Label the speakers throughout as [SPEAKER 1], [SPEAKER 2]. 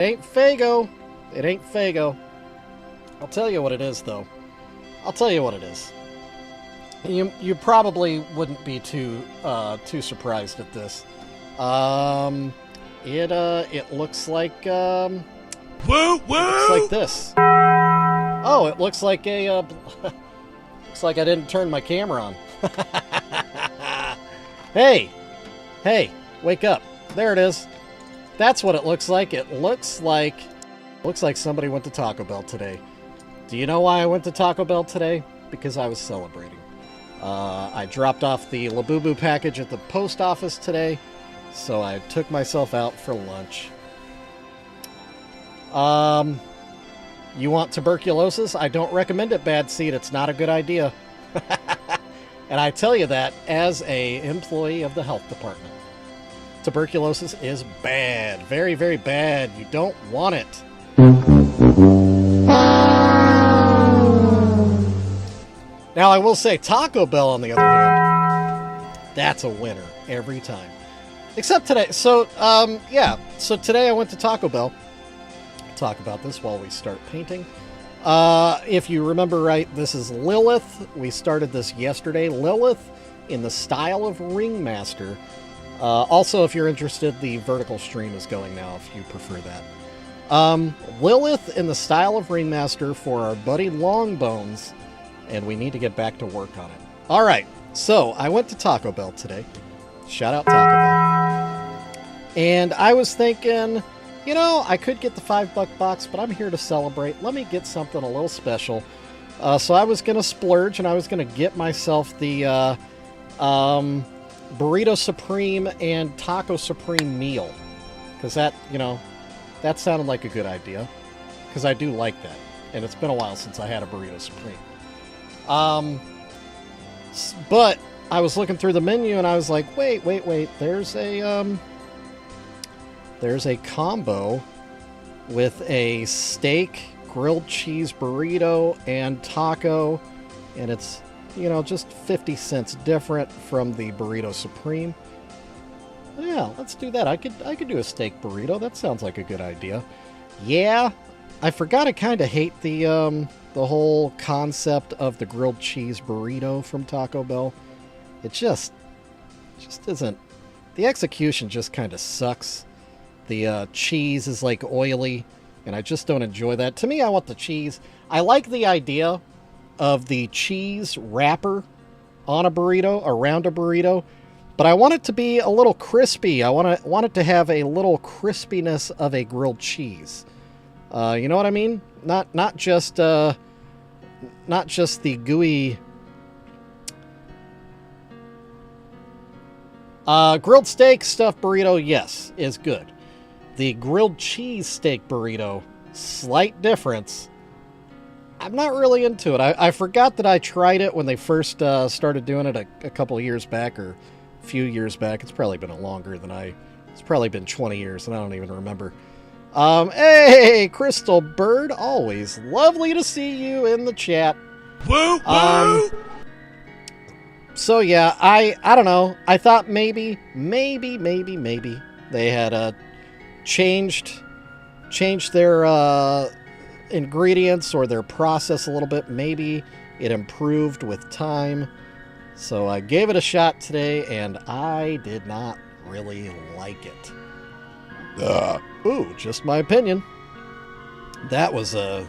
[SPEAKER 1] It ain't Fago. It ain't Fago. I'll tell you what it is, though. I'll tell you what it is. You probably wouldn't be too surprised at this. It looks like woo woo. It looks like this. Oh, it looks like a looks like I didn't turn my camera on. Hey, wake up! There it is. That's what it looks like. It looks like somebody went to Taco Bell today. Do you know why I went to Taco Bell today? Because I was celebrating. I dropped off the Labubu package at the post office today, so I took myself out for lunch. You want tuberculosis? I don't recommend it, Bad Seed. It's not a good idea. And I tell you that as a employee of the health department. Tuberculosis is bad. Very, very bad. You don't want it. Now, I will say Taco Bell, on the other hand, that's a winner every time. Except today. So, yeah. So today I went to Taco Bell. I'll talk about this while we start painting. If you remember right, this is Lilith. We started this yesterday. Lilith in the style of Ringmaster. Also, if you're interested, the vertical stream is going now if you prefer that. Lilith in the style of Ringmaster for our buddy Longbones, and we need to get back to work on it. All right, so I went to Taco Bell today. Shout out Taco Bell. And I was thinking, you know, I could get the $5 box, but I'm here to celebrate. Let me get something a little special. So I was going to splurge, and I was going to get myself the Burrito Supreme and Taco Supreme meal. Because that, you know, that sounded like a good idea. Because I do like that. And it's been a while since I had a Burrito Supreme. But I was looking through the menu and I was like, wait. There's a combo with a steak, grilled cheese burrito, and taco. And it's, you know, just 50 cents different from the Burrito Supreme. Yeah, let's do that. I could do a steak burrito. That sounds like a good idea. Yeah, I forgot I kind of hate the whole concept of the grilled cheese burrito from Taco Bell. It just isn't. The execution just kind of sucks. The cheese is like oily, and I just don't enjoy that. To me, I want the cheese. I like the idea of the cheese wrapper on a burrito, around a burrito, but I want it to be a little crispy. I want it to have a little crispiness of a grilled cheese. You know what I mean? Not just the gooey. Grilled steak stuffed burrito, yes, is good. The grilled cheese steak burrito, slight difference. I'm not really into it. I forgot that I tried it when they first started doing it a couple of years back, or a few years back. It's probably been longer than it's probably been 20 years, and I don't even remember. Hey, Crystal Bird, always lovely to see you in the chat.
[SPEAKER 2] Woo, woo!
[SPEAKER 1] So yeah, I don't know. I thought maybe they had changed their ingredients or their process a little bit. Maybe it improved with time. So I gave it a shot today, and I did not really like it. Ooh, just my opinion. That was a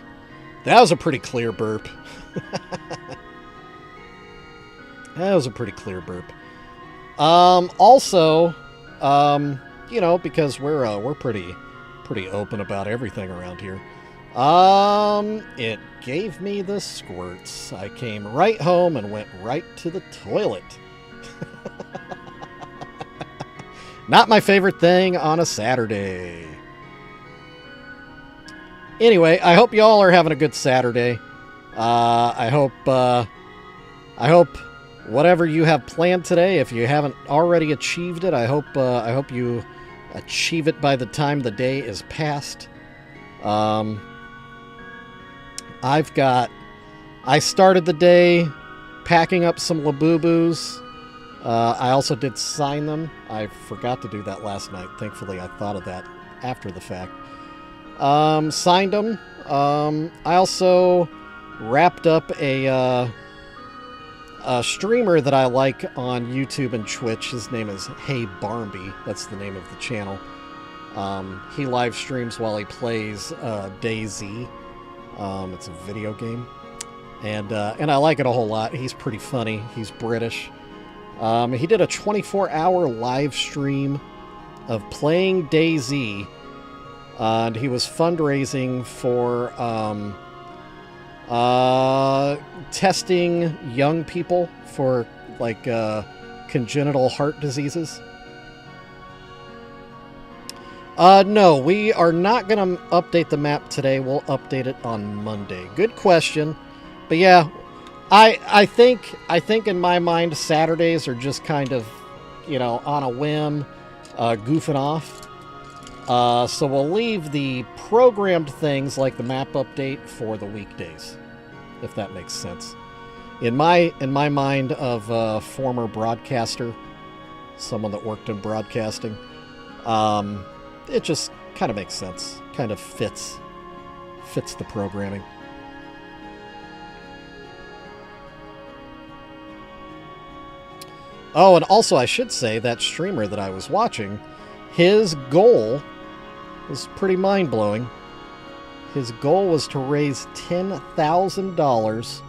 [SPEAKER 1] pretty clear burp. That was a pretty clear burp. Also, you know, because we're pretty open about everything around here. It gave me the squirts. I came right home and went right to the toilet. Not my favorite thing on a Saturday. Anyway, I hope y'all are having a good Saturday. I hope whatever you have planned today, if you haven't already achieved it, I hope you achieve it by the time the day is past. I started the day packing up some Labubus. I also did sign them. I forgot to do that last night. Thankfully, I thought of that after the fact. Signed him. I also wrapped up a streamer that I like on YouTube and Twitch. His name is Hey Barmby. That's the name of the channel. He live streams while he plays DayZ. It's a video game. And I like it a whole lot. He's pretty funny. He's British. He did a 24-hour live stream of playing DayZ. And he was fundraising for testing young people for like congenital heart diseases. No, we are not going to update the map today. We'll update it on Monday. Good question. But yeah, I think in my mind Saturdays are just kind of, you know, on a whim, goofing off. So we'll leave the programmed things like the map update for the weekdays, if that makes sense. In my mind of a former broadcaster, someone that worked in broadcasting, it just kind of makes sense. Kind of fits the programming. Oh, and also I should say that streamer that I was watching, his goal was pretty mind-blowing. His goal was to raise $10,000,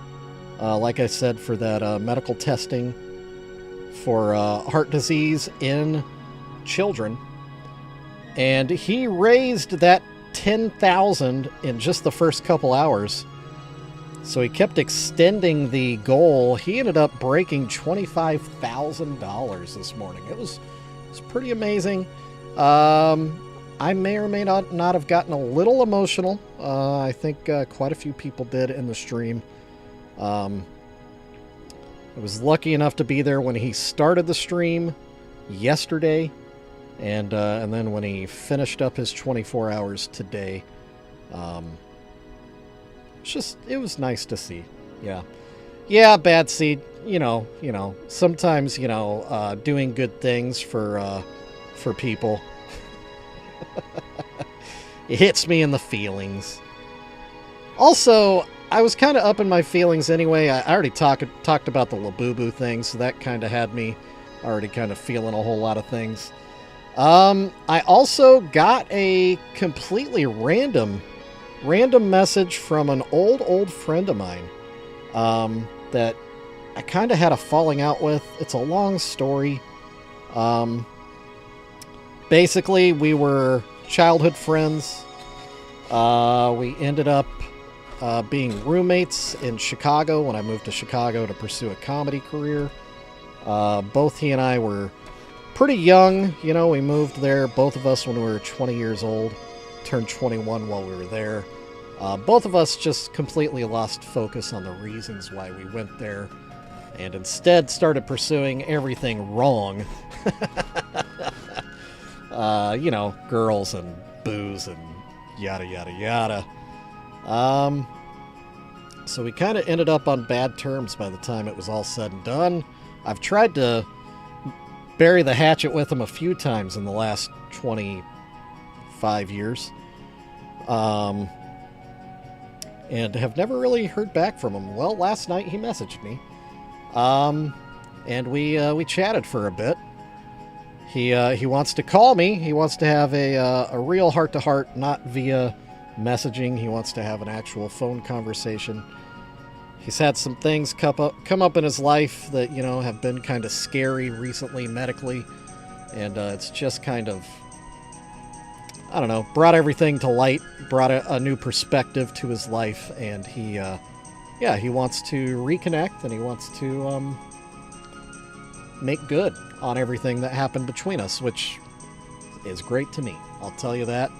[SPEAKER 1] like I said, for that medical testing for heart disease in children. And he raised that $10,000 in just the first couple hours. So he kept extending the goal. He ended up breaking $25,000 this morning. It was pretty amazing. I may or may not have gotten a little emotional. I think quite a few people did in the stream. I was lucky enough to be there when he started the stream yesterday, and then when he finished up his 24 hours today. It was nice to see. Yeah, Bad Seed. You know. Sometimes, doing good things for people. It hits me in the feelings. Also, I was kind of up in my feelings anyway. I already talked about the Labubu thing, so that kind of had me already kind of feeling a whole lot of things. I also got a completely random message from an old friend of mine that I kind of had a falling out with. It's a long story. Basically, we were childhood friends. We ended up being roommates in Chicago when I moved to Chicago to pursue a comedy career. Both he and I were pretty young. We moved there, both of us, when we were 20 years old. Turned 21 while we were there. Both of us just completely lost focus on the reasons why we went there, and instead started pursuing everything wrong. Girls and booze and yada yada yada. So we kind of ended up on bad terms by the time it was all said and done. I've tried to bury the hatchet with him a few times in the last 25 years. And have never really heard back from him. Well, last night he messaged me. And we chatted for a bit. He wants to call me. He wants to have a real heart-to-heart, not via messaging. He wants to have an actual phone conversation. He's had some things come up in his life that, have been kind of scary recently medically. And it's just kind of, I don't know, brought everything to light, brought a new perspective to his life. And he wants to reconnect, and he wants to make good on everything that happened between us, which is great to me. I'll tell you that.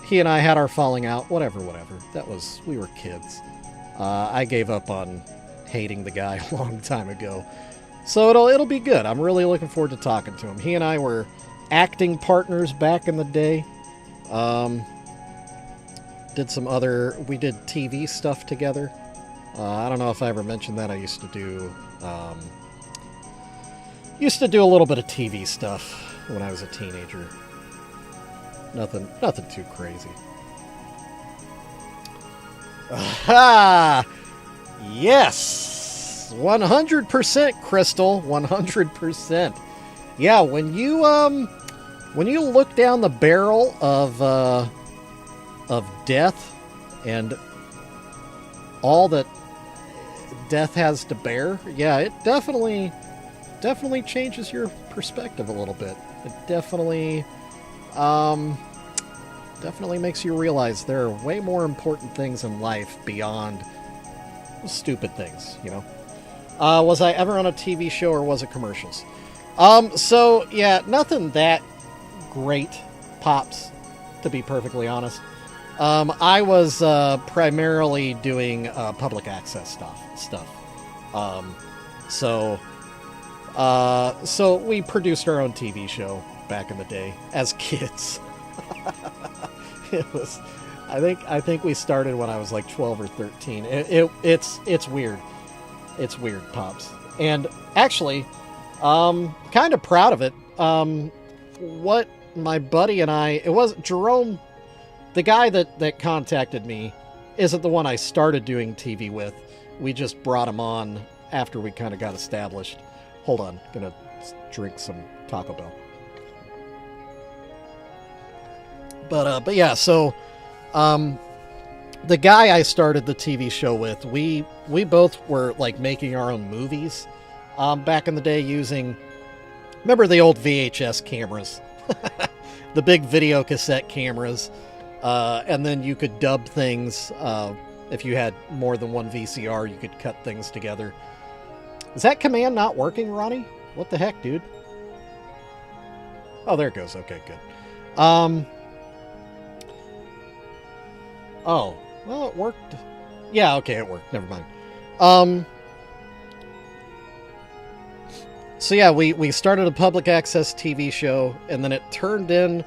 [SPEAKER 1] He and I had our falling out, whatever. We were kids. I gave up on hating the guy a long time ago. So it'll be good. I'm really looking forward to talking to him. He and I were acting partners back in the day. We did TV stuff together. I don't know if I ever mentioned that. I used to do a little bit of TV stuff when I was a teenager. Nothing too crazy. Aha! Yes! 100% Crystal, 100%. Yeah, when you look down the barrel of death and all that death has to bear, yeah, it definitely changes your perspective a little bit. It definitely makes you realize there are way more important things in life beyond stupid things, you know. Was I ever on a TV show or was it commercials? So yeah, nothing that great, Pops, to be perfectly honest. I was primarily doing public access stuff. So we produced our own TV show back in the day as kids. It was, I think we started when I was like 12 or 13. It's weird. It's weird, Pops. And actually, kind of proud of it. What my buddy and I, it was Jerome, the guy that contacted me, isn't the one I started doing TV with. We just brought him on after we kind of got established. Hold on, gonna drink some Taco Bell. But yeah, so the guy I started the TV show with, we both were like making our own movies back in the day using, remember the old VHS cameras, the big video cassette cameras, and then you could dub things. If you had more than one VCR, you could cut things together. Is that command not working, Ronnie? What the heck, dude? Oh, there it goes. Okay, good. Oh, well, it worked. Yeah, okay, it worked. Never mind. So yeah, we started a public access TV show, and then it turned into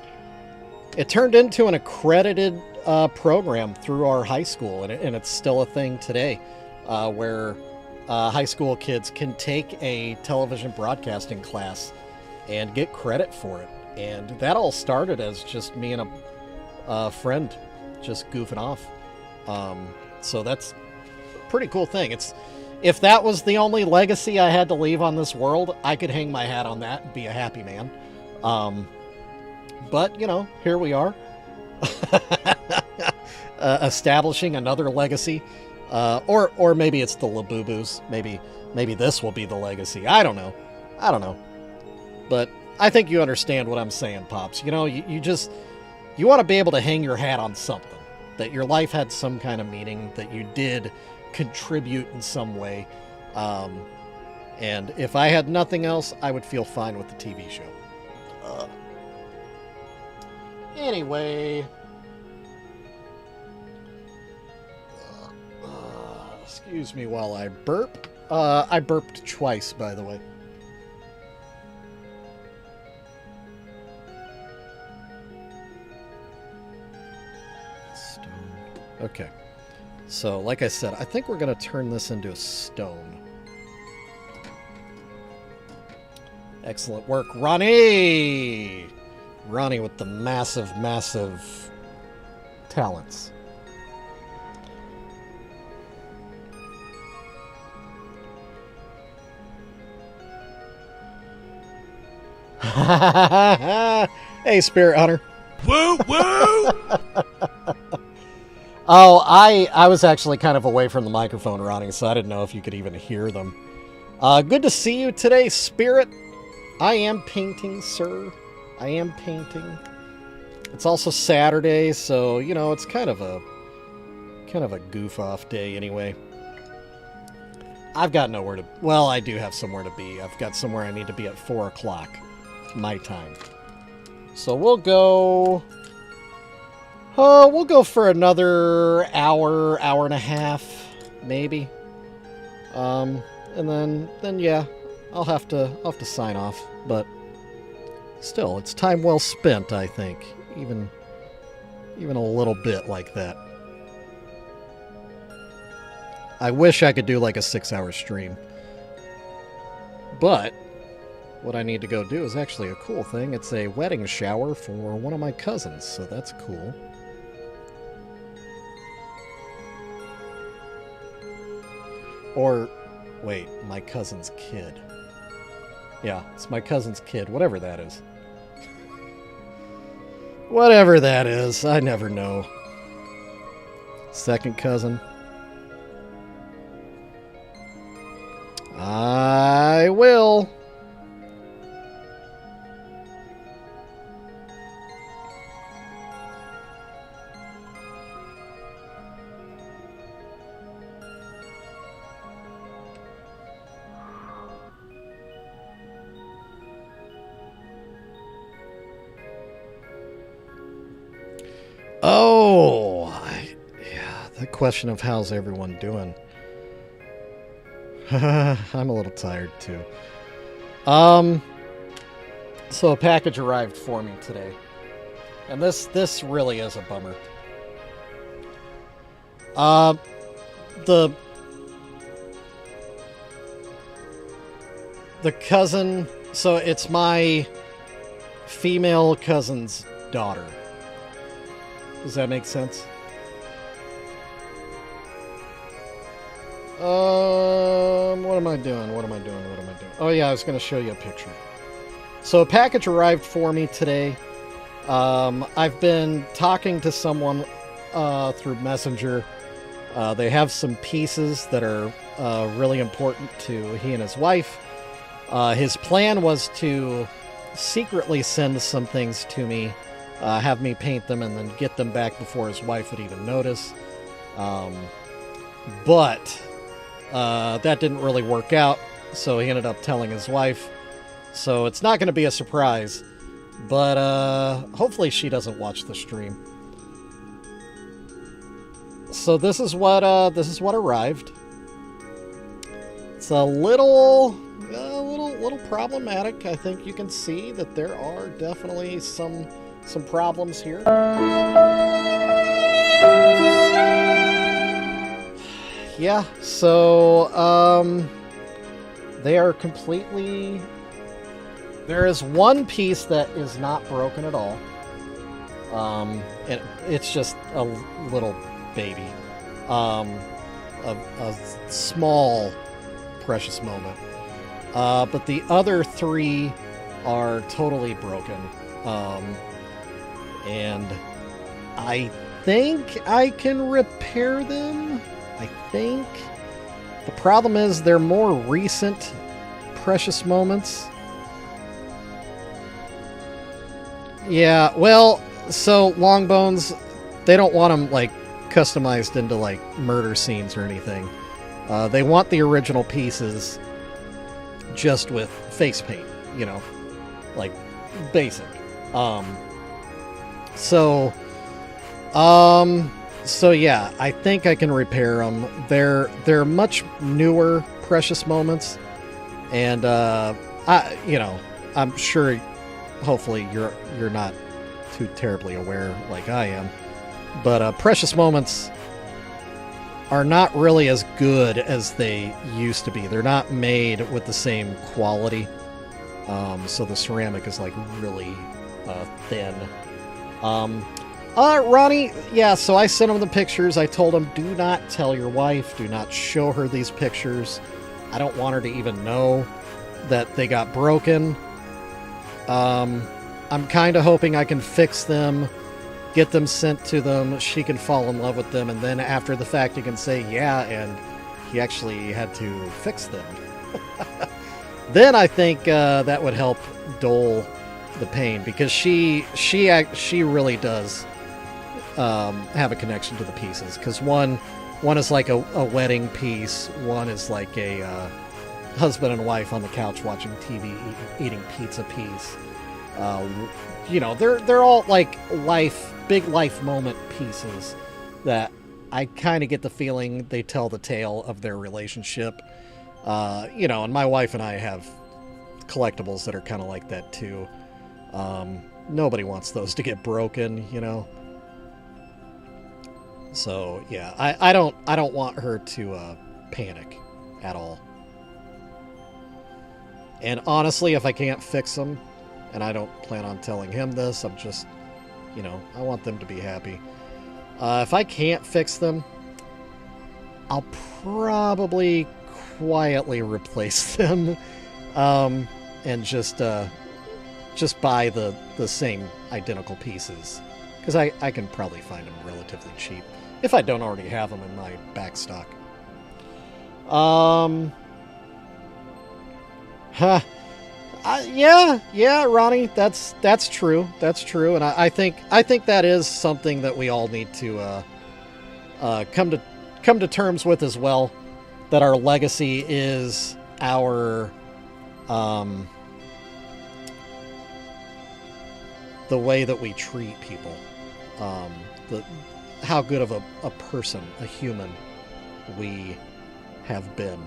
[SPEAKER 1] an accredited program through our high school, and it's still a thing today, where high school kids can take a television broadcasting class and get credit for it. And that all started as just me and a friend just goofing off. So that's a pretty cool thing. If that was the only legacy I had to leave on this world, I could hang my hat on that and be a happy man. But, you know, here we are. Establishing another legacy. Or maybe it's the Labubu's. Maybe this will be the legacy. I don't know. But I think you understand what I'm saying, Pops. You know, you want to be able to hang your hat on something. That your life had some kind of meaning, that you did contribute in some way. And if I had nothing else, I would feel fine with the TV show. Anyway. Excuse me while I burp. I burped twice, by the way. Stone. Okay. So, like I said, I think we're going to turn this into a stone. Excellent work, Ronnie! Ronnie with the massive, massive talents. Hey, Spirit Hunter.
[SPEAKER 2] Woo woo!
[SPEAKER 1] Oh, I was actually kind of away from the microphone, Ronnie, so I didn't know if you could even hear them. Good to see you today, Spirit. I am painting, sir. I am painting. It's also Saturday, so, you know, it's kind of a goof-off day anyway. I've got nowhere to... Well, I do have somewhere to be. I've got somewhere I need to be at 4 o'clock. My time. So we'll go for another hour and a half, maybe. And then yeah, I'll have to sign off, but still, it's time well spent, I think. Even a little bit like that. I wish I could do like a 6-hour stream. But what I need to go do is actually a cool thing. It's a wedding shower for one of my cousins, so that's cool. Or, wait, my cousin's kid. Yeah, it's my cousin's kid, whatever that is. Whatever that is, I never know. Second cousin. I will. Oh, yeah, the question of how's everyone doing. I'm a little tired too. So a package arrived for me today. And this really is a bummer. The cousin, so it's my female cousin's daughter. Does that make sense? What am I doing? Oh yeah, I was going to show you a picture. So a package arrived for me today. I've been talking to someone through Messenger. They have some pieces that are really important to he and his wife. His plan was to secretly send some things to me, have me paint them, and then get them back before his wife would even notice. But that didn't really work out, so he ended up telling his wife. So it's not going to be a surprise, but hopefully she doesn't watch the stream. So this is what arrived. It's a little problematic. I think you can see that there are definitely some problems here. Yeah, so they are completely. There is one piece that is not broken at all. It's just a little baby, a small precious moment. But the other three are totally broken. And I think I can repair them. I think. The problem is they're more recent precious moments. Yeah, well, so Longbones, they don't want them, like, customized into, like, murder scenes or anything. They want the original pieces just with face paint, you know, like, basic. So yeah, I think I can repair them. They're much newer precious moments, and I'm sure, hopefully you're not too terribly aware like I am, but precious moments are not really as good as they used to be. They're not made with the same quality, so the ceramic is like really thin. Ronnie, yeah, so I sent him the pictures. I told him, do not tell your wife, do not show her these pictures. I don't want her to even know that they got broken. I'm kind of hoping I can fix them, get them sent to them, she can fall in love with them, and then after the fact you can say, yeah, and he actually had to fix them. Then I think that would help dull the pain, because she really does have a connection to the pieces, because one is like a wedding piece, one is like a husband and wife on the couch watching TV eating pizza piece. They're all like big life moment pieces that I kind of get the feeling they tell the tale of their relationship. And my wife and I have collectibles that are kind of like that too. Nobody wants those to get broken, you know. So yeah, I don't want her to panic at all. And honestly, if I can't fix them, and I don't plan on telling him this, I'm just, you know, I want them to be happy. If I can't fix them, I'll probably quietly replace them, and just buy the same identical pieces, because I can probably find them relatively cheap if I don't already have them in my back stock. Yeah, Ronnie, that's true. That's true, and I think that is something that we all need to come to terms with as well. That our legacy is our the way that we treat people, how good of a person, a human, we have been.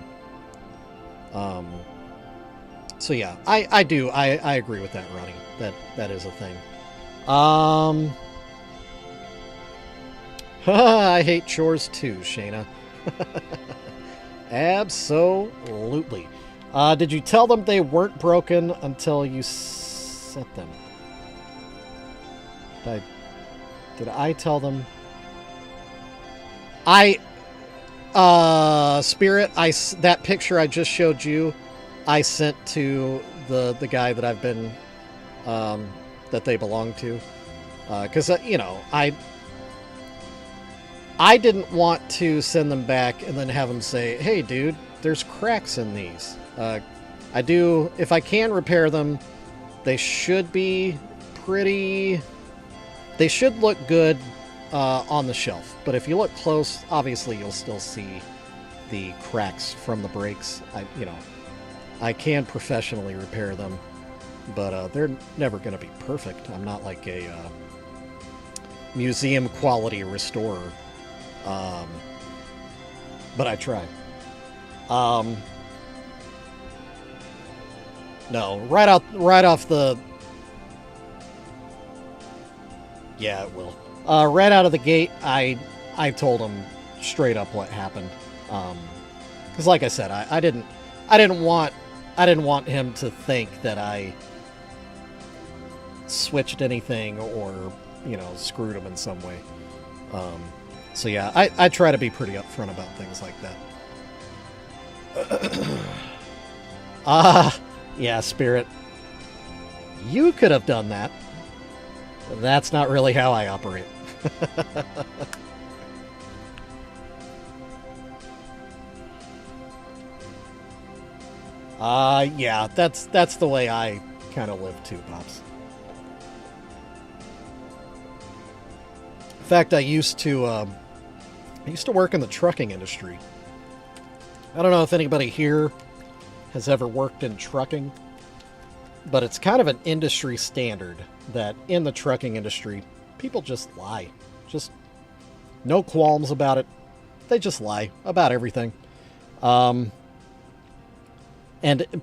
[SPEAKER 1] So yeah, I agree with that, Ronnie. That is a thing. I hate chores too, Shayna. Absolutely. Did you tell them they weren't broken until you set them? Did I tell them? Spirit, that picture I just showed you, I sent to the guy that I've been, that they belong to. Because, you know, I didn't want to send them back and then have them say, hey, dude, there's cracks in these. If I can repair them, they should be they should look good on the shelf. But if you look close, obviously you'll still see the cracks from the brakes. I can professionally repair them, but they're never going to be perfect. I'm not like a museum quality restorer. But I try. No, right off the... Yeah, it will. Right out of the gate, I told him straight up what happened. Because like I said, I didn't want him to think that I switched anything or, you know, screwed him in some way. So yeah, I try to be pretty upfront about things like that. Yeah, Spirit. You could have done that. That's not really how I operate. Yeah, that's the way I kind of live too, Pops. In fact, I used to work in the trucking industry. I don't know if anybody here has ever worked in trucking, but it's kind of an industry standard that in the trucking industry, people just lie. Just no qualms about it. They just lie about everything. And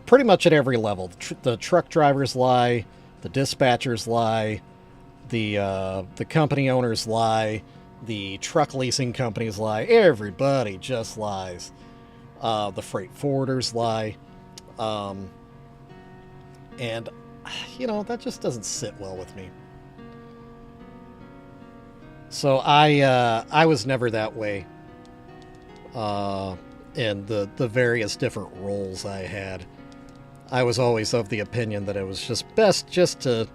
[SPEAKER 1] pretty much at every level. The truck drivers lie, the dispatchers lie, the company owners lie, the truck leasing companies lie. Everybody just lies. The freight forwarders lie. And, you know, that just doesn't sit well with me. So I was never that way. In the various different roles I had. I was always of the opinion that it was just best just to,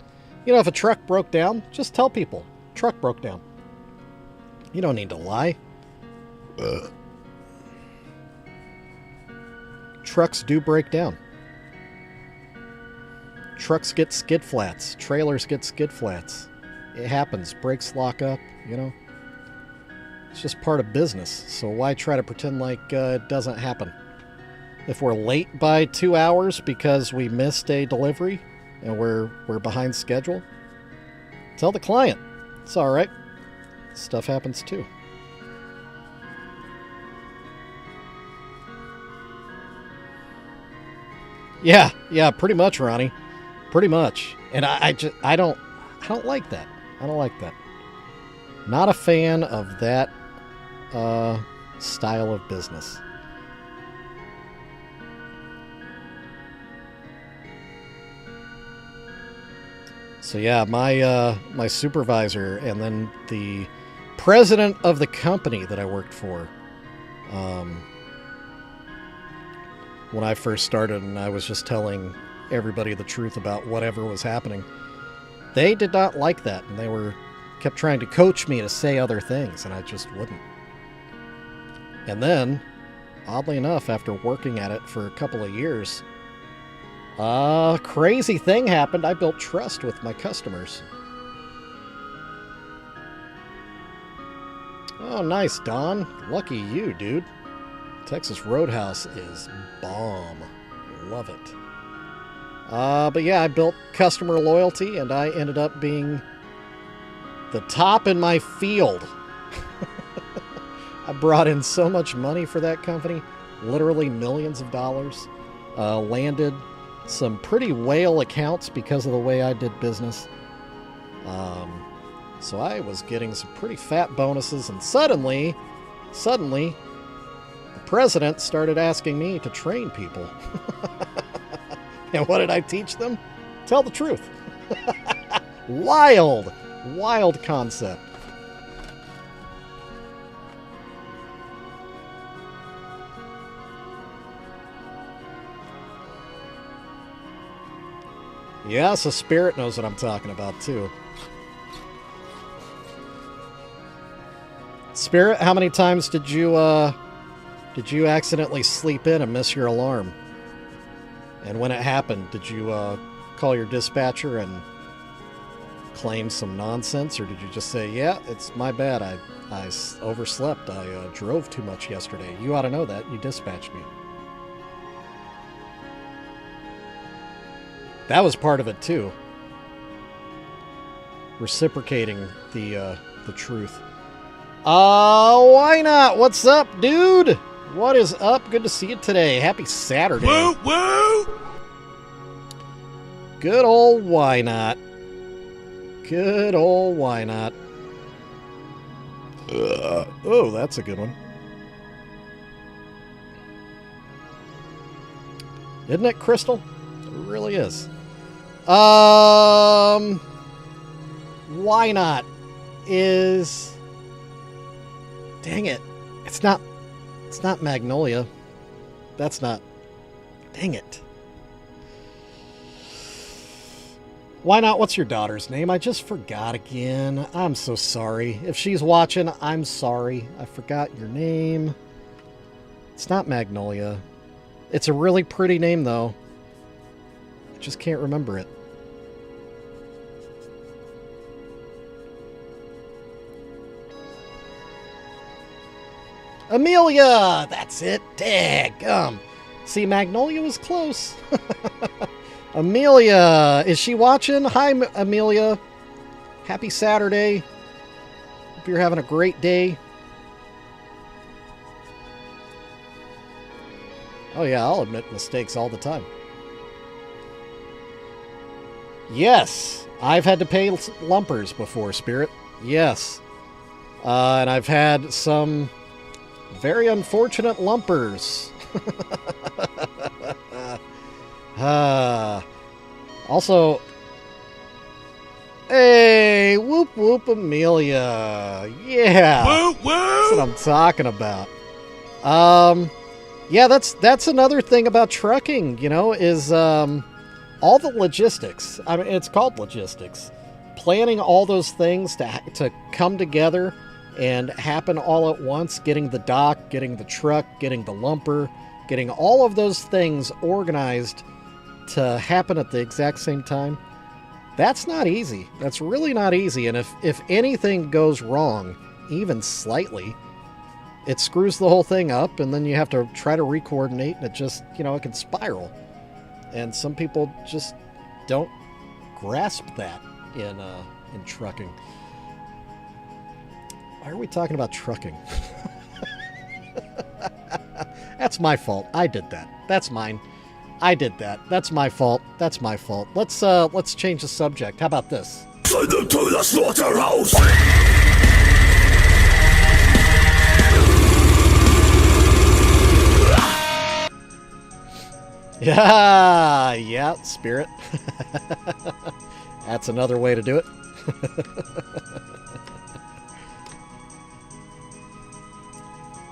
[SPEAKER 1] you know, if a truck broke down, just tell people, truck broke down. You don't need to lie. Trucks do break down. Trucks get skid flats. Trailers get skid flats. It happens. Brakes lock up, you know. It's just part of business, so why try to pretend like it doesn't happen? If we're late by 2 hours because we missed a delivery and we're behind schedule, tell the client. It's all right. Stuff happens too. Yeah, pretty much, Ronnie. Pretty much. And I don't like that. I don't like that. Not a fan of that style of business. So yeah, my supervisor and then the president of the company that I worked for, when I first started and I was just telling everybody the truth about whatever was happening, they did not like that, and they kept trying to coach me to say other things, and I just wouldn't. And then, oddly enough, after working at it for a couple of years, a crazy thing happened. I built trust with my customers. Oh, nice, Don. Lucky you, dude. Texas Roadhouse is bomb. Love it. But yeah, I built customer loyalty, and I ended up being the top in my field. I brought in so much money for that company, literally millions of dollars. Landed some pretty whale accounts because of the way I did business. So I was getting some pretty fat bonuses, and suddenly, the president started asking me to train people. And what did I teach them? Tell the truth. Wild concept. Yeah, so Spirit knows what I'm talking about, too. Spirit, how many times did you accidentally sleep in and miss your alarm? And when it happened, did you call your dispatcher and claim some nonsense, or did you just say, yeah, it's my bad, I overslept, I drove too much yesterday. You ought to know that, you dispatched me. That was part of it too. Reciprocating the truth. Why not? What's up, dude? What is up? Good to see you today. Happy Saturday.
[SPEAKER 2] Woo, woo!
[SPEAKER 1] Good old why not? Good old why not? Oh, that's a good one. Isn't it, Crystal? It really is. Why not is... Dang it. It's not Magnolia. That's not... Dang it. Why not? What's your daughter's name? I just forgot again. I'm so sorry. If she's watching, I'm sorry. I forgot your name. It's not Magnolia. It's a really pretty name, though. I just can't remember it. Amelia! That's it. Daggum. See, Magnolia was close. Amelia! Is she watching? Hi, Amelia. Happy Saturday. Hope you're having a great day. Oh yeah, I'll admit mistakes all the time. Yes! I've had to pay lumpers before, Spirit. Yes. And I've had some... very unfortunate lumpers. Also, hey, whoop whoop Amelia. Yeah.
[SPEAKER 2] Woo, woo!
[SPEAKER 1] That's what I'm talking about. Yeah, that's another thing about trucking, you know, is all the logistics. I mean, it's called logistics. Planning all those things to come together and happen all at once, getting the dock, getting the truck, getting the lumper, getting all of those things organized to happen at the exact same time. That's not easy. That's really not easy. And if anything goes wrong, even slightly, it screws the whole thing up, and then you have to try to re-coordinate, and it just, you know, it can spiral. And some people just don't grasp that in trucking. Why are we talking about trucking? That's my fault. I did that. That's mine. I did that. That's my fault. That's my fault. Let's change the subject. How about this?
[SPEAKER 2] Send them to the slaughterhouse!
[SPEAKER 1] Yeah, Spirit. That's another way to do it.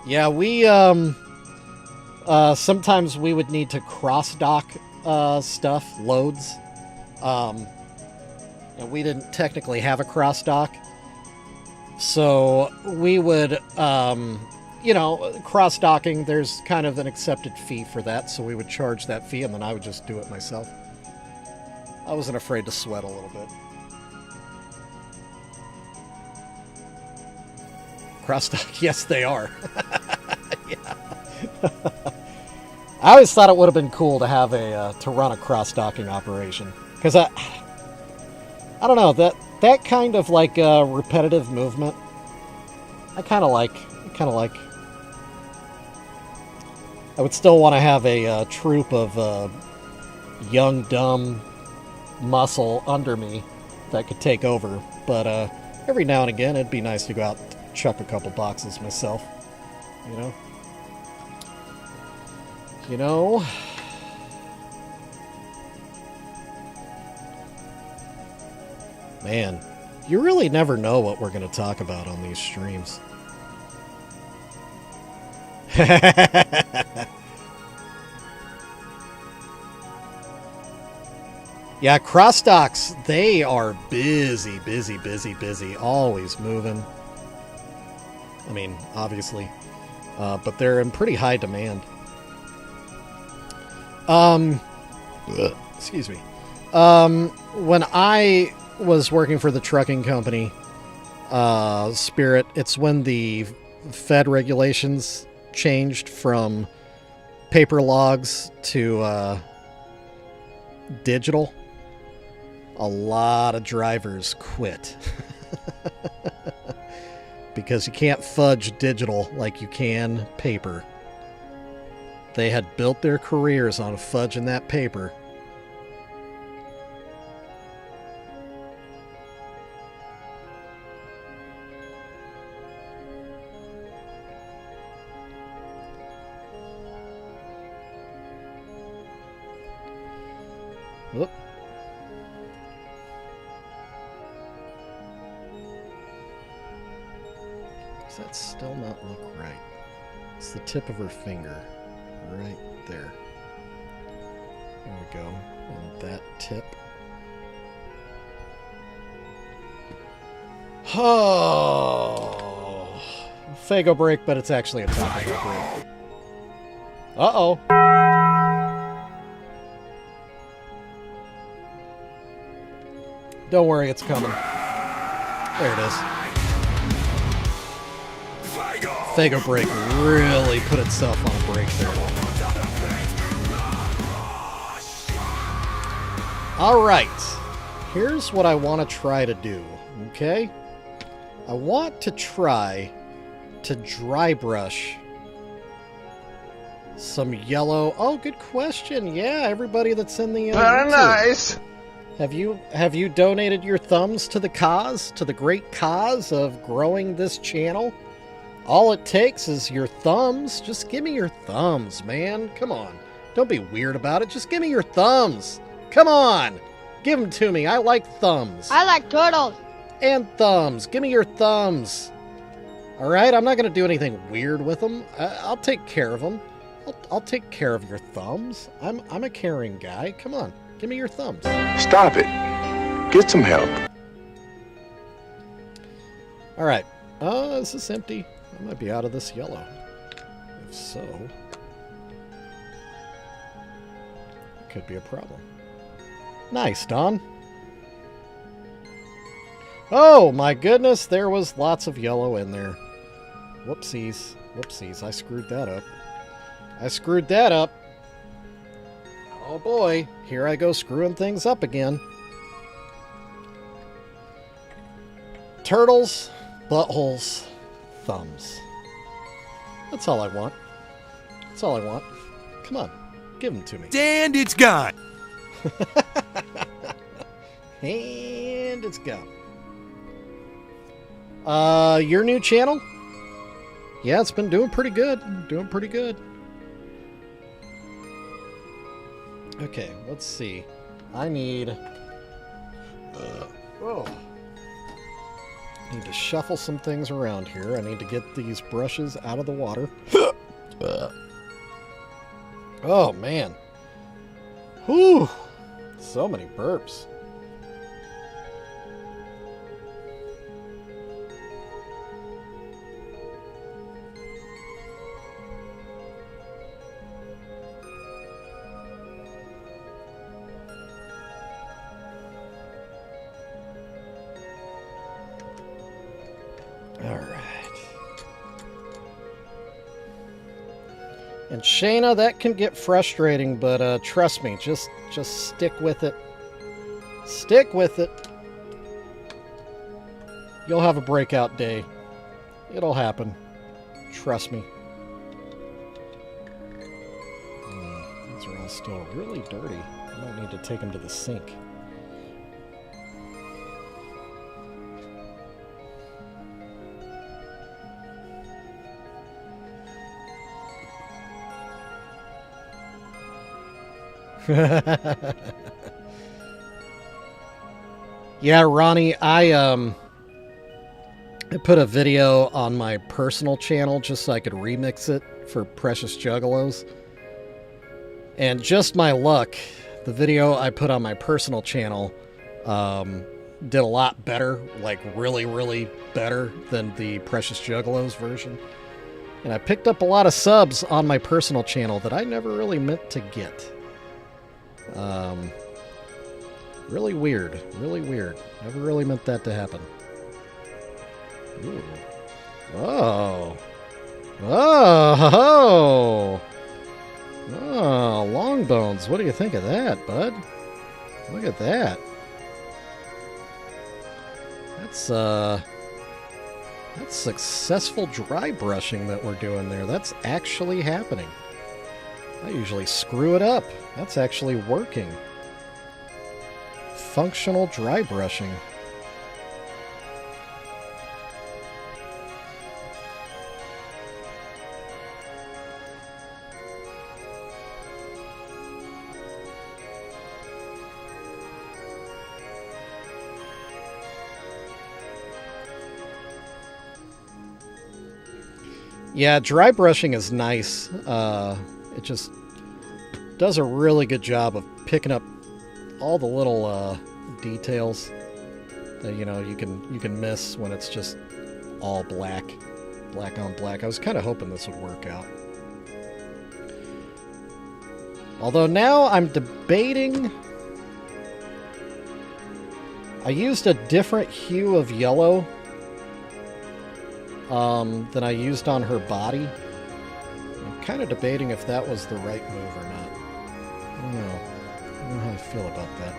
[SPEAKER 1] Yeah, we, sometimes we would need to cross-dock, stuff, loads. And we didn't technically have a cross-dock. So we would, you know, cross-docking, there's kind of an accepted fee for that, so we would charge that fee, and then I would just do it myself. I wasn't afraid to sweat a little bit. Cross-dock, yes, they are. Yeah. I always thought it would have been cool to have to run a cross-docking operation, because I don't know, that kind of like repetitive movement, I kind of like. I would still want to have a troop of young, dumb muscle under me that could take over, but every now and again it'd be nice to go out and chuck a couple boxes myself, you know? You know? Man, you really never know what we're going to talk about on these streams. Yeah, cross docks, they are busy, always moving. I mean, obviously, but they're in pretty high demand. Excuse me. When I was working for the trucking company, Spirit, it's when the Fed regulations changed from paper logs to digital. A lot of drivers quit. Because you can't fudge digital like you can paper. They had built their careers on fudging that paper. Whoop. Does that still not look right? It's the tip of her finger. Right there. There we go. And that tip. Oh. Fago break, but it's actually a top break. Uh-oh. Don't worry, it's coming. There it is. Fago break really put itself on a break there. Alright. Here's what I want to try to do, okay? I want to try to dry brush some yellow... Oh, good question. Yeah, everybody that's in the...
[SPEAKER 3] Very nice!
[SPEAKER 1] Have you donated your thumbs to the cause, to the great cause of growing this channel? All it takes is your thumbs. Just give me your thumbs, man. Come on. Don't be weird about it. Just give me your thumbs. Come on. Give them to me. I like thumbs.
[SPEAKER 4] I like turtles.
[SPEAKER 1] And thumbs. Give me your thumbs. All right? I'm not going to do anything weird with them. I'll take care of them. I'll take care of your thumbs. I'm a caring guy. Come on. Give me your thumbs.
[SPEAKER 3] Stop it. Get some help.
[SPEAKER 1] All right. Is this empty? I might be out of this yellow. If so, it could be a problem. Nice, Don. Oh, my goodness. There was lots of yellow in there. Whoopsies. Whoopsies. I screwed that up. Oh, boy. Here I go screwing things up again. Turtles, buttholes, thumbs. That's all I want. That's all I want. Come on. Give them to me.
[SPEAKER 2] And it's gone.
[SPEAKER 1] And it's gone. Your new channel? Yeah, it's been doing pretty good. Okay, let's see. I need Oh. Need to shuffle some things around here. I need to get these brushes out of the water. Oh, man. Whew. So many burps. And Shayna, that can get frustrating, but trust me, just stick with it. Stick with it. You'll have a breakout day. It'll happen. Trust me. These are all still really dirty. I might need to take them to the sink. Yeah, Ronnie, I put a video on my personal channel just so I could remix it for Precious Juggalos. And just my luck, the video I put on my personal channel did a lot better, like really, really better than the Precious Juggalos version. And I picked up a lot of subs on my personal channel that I never really meant to get. Really weird. Really weird. Never really meant that to happen. Ooh. Oh. Oh. Oh, long bones. What do you think of that, bud? Look at that. That's successful dry brushing that we're doing there. That's actually happening. I usually screw it up. That's actually working. Functional dry brushing. Yeah, dry brushing is nice. It just does a really good job of picking up all the little details that you can miss when it's just all black on black. I was kind of hoping this would work out. Although now I'm debating. I used a different hue of yellow than I used on her body. I'm kind of debating if that was the right move or not. I don't know. I don't know how I feel about that.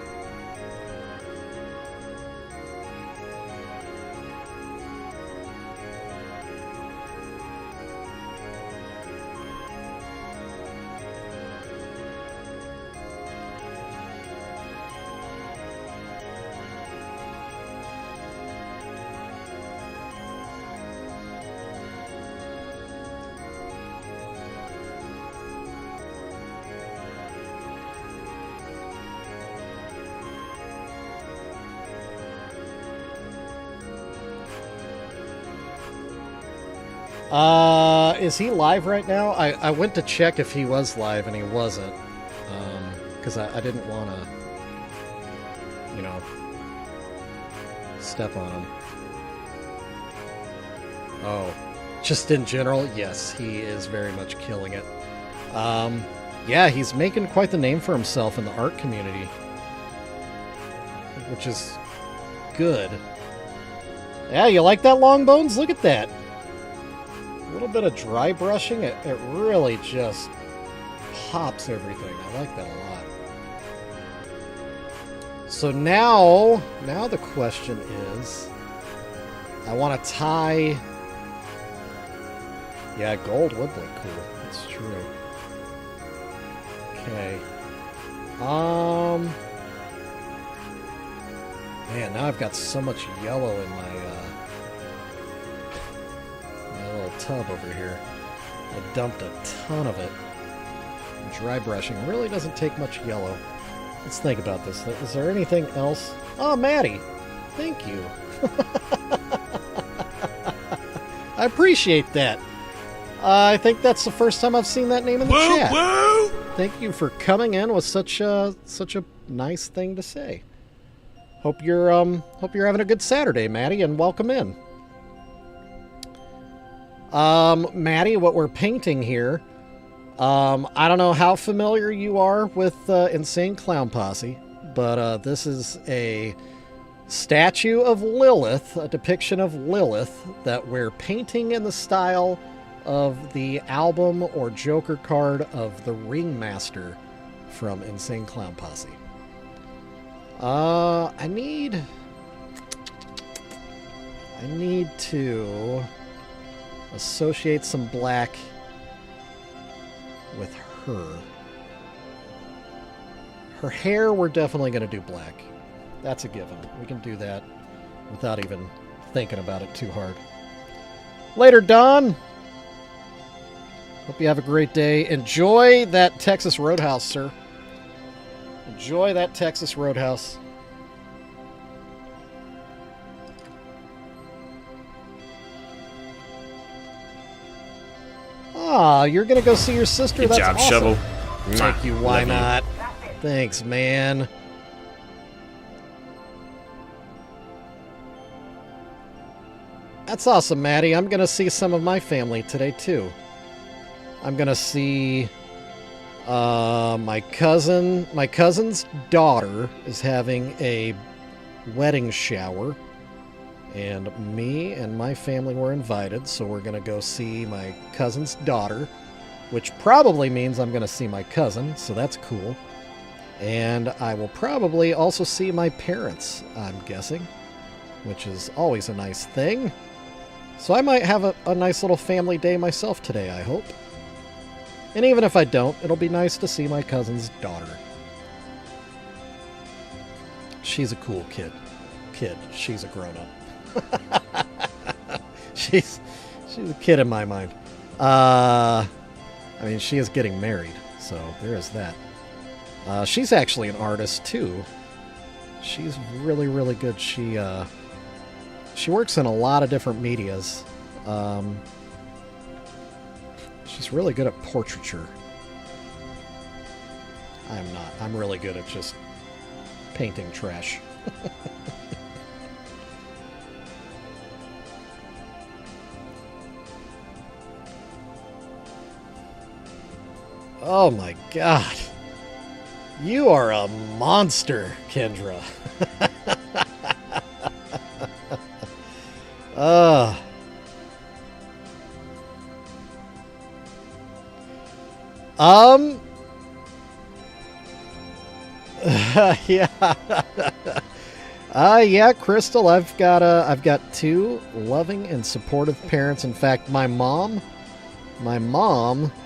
[SPEAKER 1] Is he live right now? I went to check if he was live and he wasn't. Because I didn't want to, step on him. Oh, just in general, yes, he is very much killing it. Yeah, he's making quite the name for himself in the art community. Which is good. Yeah, you like that, Long Bones? Look at that. A little bit of dry brushing, it really just pops everything. I like that a lot. So now the question is, I want to tie... Yeah, gold would look cool. That's true. Okay. Man, now I've got so much yellow in my little tub over here. I dumped a ton of it. And dry brushing really doesn't take much yellow. Let's think about this. Is there anything else? Oh, Maddie. Thank you. I appreciate that. I think that's the first time I've seen that name in the chat.
[SPEAKER 2] Woo!
[SPEAKER 1] Thank you for coming in with such a nice thing to say. Hope you're having a good Saturday, Maddie, and welcome in. Maddie, what we're painting here, I don't know how familiar you are with Insane Clown Posse, but this is a statue of Lilith, a depiction of Lilith that we're painting in the style of the album or Joker card of the Ringmaster from Insane Clown Posse. I need to associate some black with her. Her hair, we're definitely going to do black. That's a given. We can do that without even thinking about it too hard. Later, Don. Hope you have a great day. Enjoy that Texas Roadhouse, sir. Enjoy that Texas Roadhouse. Ah, you're going to go see your sister?
[SPEAKER 2] Good
[SPEAKER 1] That's
[SPEAKER 2] job,
[SPEAKER 1] awesome.
[SPEAKER 2] Shovel.
[SPEAKER 1] Thank you. Why
[SPEAKER 2] Love you.
[SPEAKER 1] not? Thanks, man. That's awesome, Maddie. I'm going to see some of my family today, too. I'm going to see my cousin. My cousin's daughter is having a wedding shower. And me and my family were invited, so we're going to go see my cousin's daughter, which probably means I'm going to see my cousin, so that's cool. And I will probably also see my parents, I'm guessing, which is always a nice thing. So I might have a nice little family day myself today, I hope. And even if I don't, it'll be nice to see my cousin's daughter. She's a cool kid. She's a grown-up. she's a kid in my mind. I mean, she is getting married, so there is that. She's actually an artist too. She's really, really good. She works in a lot of different medias. She's really good at portraiture. I'm not. I'm really good at just painting trash. Oh my god. You are a monster, Kendra. Yeah. Yeah, Crystal, I've got two loving and supportive parents. In fact, my mom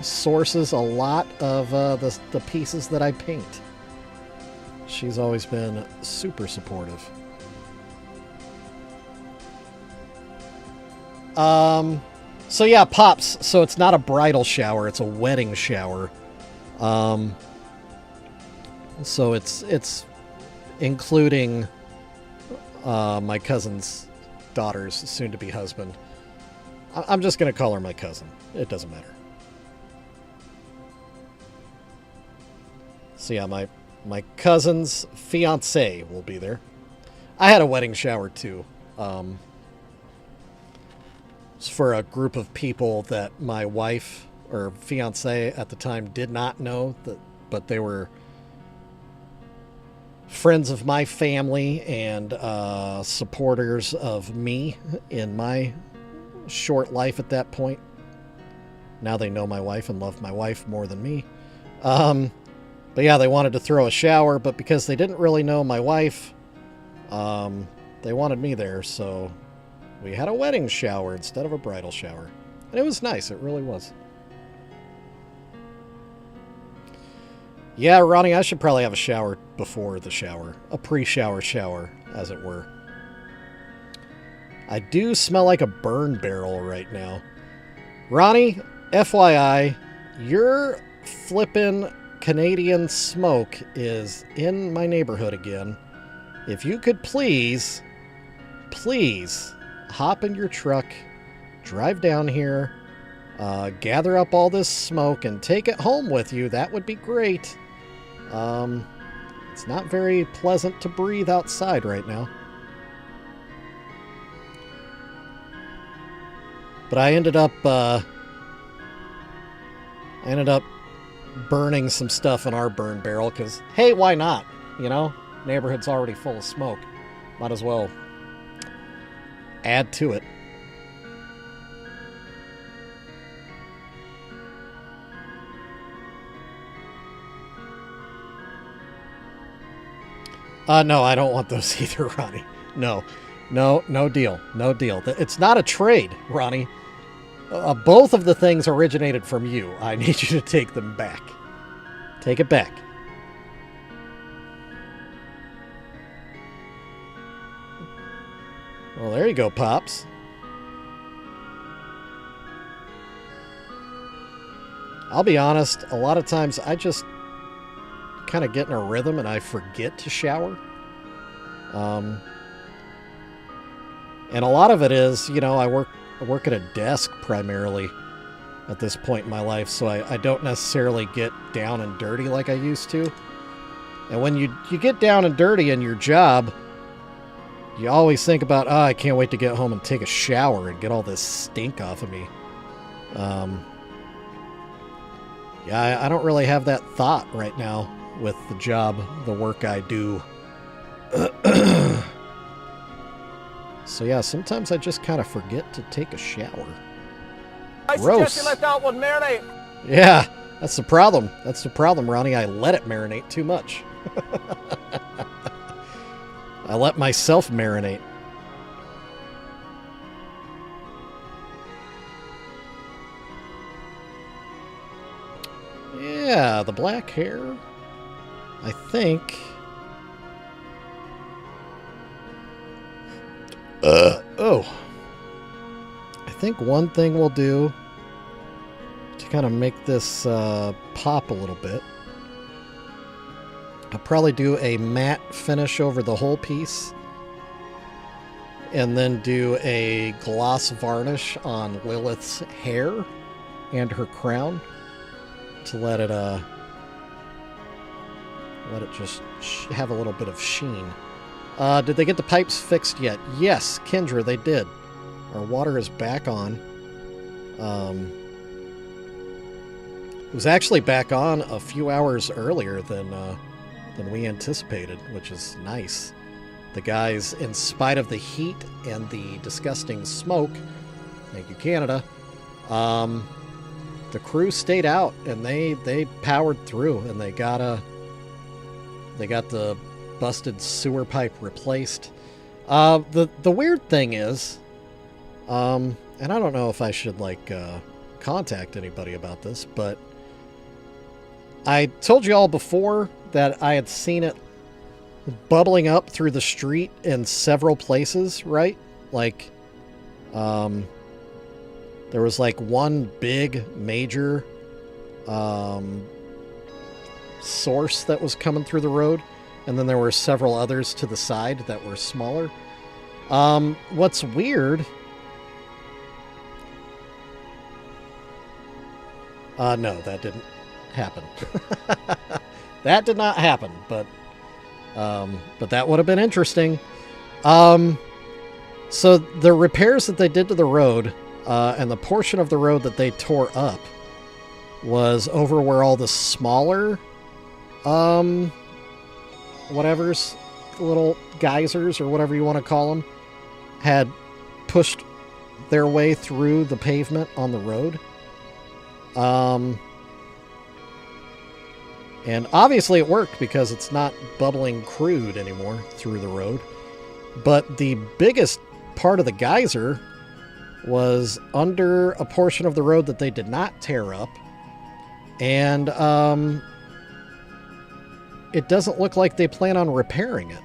[SPEAKER 1] sources a lot of the pieces that I paint. She's always been super supportive. So yeah, Pops, so it's not a bridal shower, it's a wedding shower. So it's including my cousin's daughter's soon-to-be husband. I'm just going to call her my cousin. It doesn't matter. So yeah, my cousin's fiancé will be there. I had a wedding shower too. It's for a group of people that my wife or fiancé at the time did not know, but they were friends of my family and supporters of me in my short life at that point. Now they know my wife and love my wife more than me. But yeah, they wanted to throw a shower, but because they didn't really know my wife, they wanted me there, so we had a wedding shower instead of a bridal shower. And it was nice, it really was. Yeah, Ronnie, I should probably have a shower before the shower. A pre-shower shower, as it were. I do smell like a burn barrel right now. Ronnie, FYI, your flippin' Canadian smoke is in my neighborhood again. If you could please hop in your truck, drive down here, gather up all this smoke and take it home with you, that would be great. It's not very pleasant to breathe outside right now. But I ended up burning some stuff in our burn barrel because, hey, why not? You know, neighborhood's already full of smoke. Might as well add to it. No, I don't want those either, Ronnie. No deal. No deal. It's not a trade, Ronnie. Both of the things originated from you. I need you to take them back. Take it back. Well, there you go, Pops. I'll be honest, a lot of times I just kind of get in a rhythm and I forget to shower. And a lot of it is, you know, I work at a desk primarily at this point in my life, so I don't necessarily get down and dirty like I used to. And when you get down and dirty in your job, you always think about, oh, I can't wait to get home and take a shower and get all this stink off of me. Yeah, I don't really have that thought right now with the job, the work I do. So yeah, sometimes I just kind of forget to take a shower.
[SPEAKER 4] I
[SPEAKER 1] Gross.
[SPEAKER 4] suggest you let that one marinate.
[SPEAKER 1] Yeah, that's the problem. That's the problem, Ronnie. I let it marinate too much. I let myself marinate. Yeah, the black hair. I think... Oh. I think one thing we'll do to kind of make this pop a little bit, I'll probably do a matte finish over the whole piece and then do a gloss varnish on Lilith's hair and her crown to let it just have a little bit of sheen. Did they get the pipes fixed yet? Yes, Kendra, they did. Our water is back on. It was actually back on a few hours earlier than we anticipated, which is nice. The guys, in spite of the heat and the disgusting smoke, thank you, Canada, the crew stayed out and they powered through, and they got the busted sewer pipe replaced. The weird thing is, and I don't know if I should contact anybody about this, but I told you all before that I had seen it bubbling up through the street in several places, right? Like, there was one big major source that was coming through the road, and then there were several others to the side that were smaller. What's weird... no, that didn't happen. That did not happen, but that would have been interesting. So the repairs that they did to the road, and the portion of the road that they tore up, was over where all the smaller, whatever's, little geysers or whatever you want to call them, had pushed their way through the pavement on the road. And obviously it worked because it's not bubbling crude anymore through the road. But the biggest part of the geyser was under a portion of the road that they did not tear up. And it doesn't look like they plan on repairing it.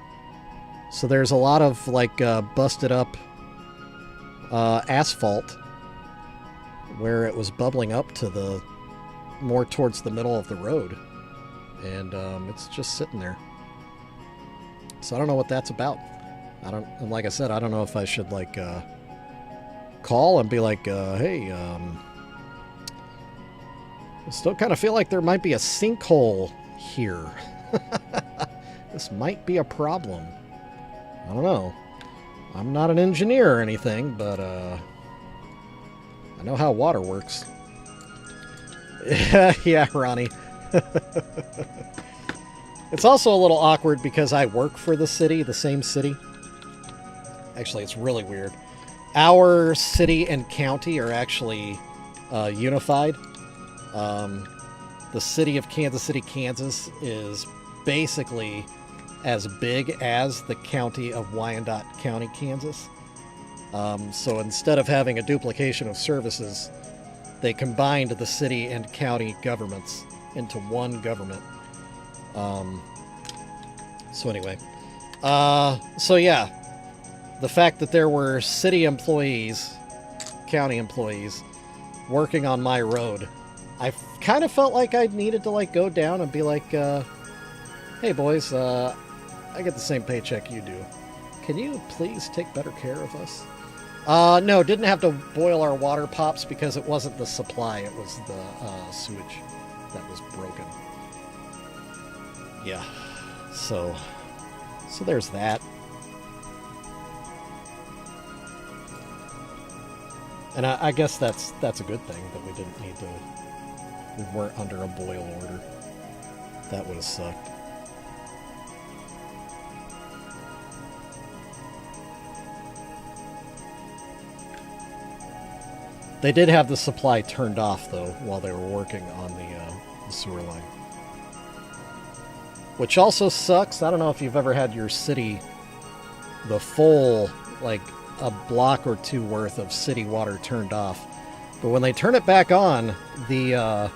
[SPEAKER 1] So there's a lot of busted up asphalt where it was bubbling up to the more towards the middle of the road. and it's just sitting there. So I don't know what that's about. And like I said, I don't know if I should like call and be like, hey, I still kind of feel like there might be a sinkhole here. This might be a problem. I don't know. I'm not an engineer or anything, but I know how water works. Yeah, Ronnie. It's also a little awkward because I work for the city, the same city. Actually, it's really weird. Our city and county are actually unified. The city of Kansas City, Kansas is basically as big as the county of Wyandotte County, Kansas. So instead of having a duplication of services, they combined the city and county governments into one government. So anyway, so yeah, the fact that there were city employees, county employees, working on my road, I kind of felt like I needed to like go down and be like, hey boys, I get the same paycheck you do. Can you please take better care of us? No, didn't have to boil our water pops because it wasn't the supply, it was the sewage that was broken. Yeah, so there's that. And I guess that's a good thing that we didn't need to, we weren't under a boil order. That would have sucked. They did have the supply turned off, though, while they were working on the sewer line. Which also sucks. I don't know if you've ever had your city, the full, like, a block or two worth of city water turned off. But when they turn it back on, there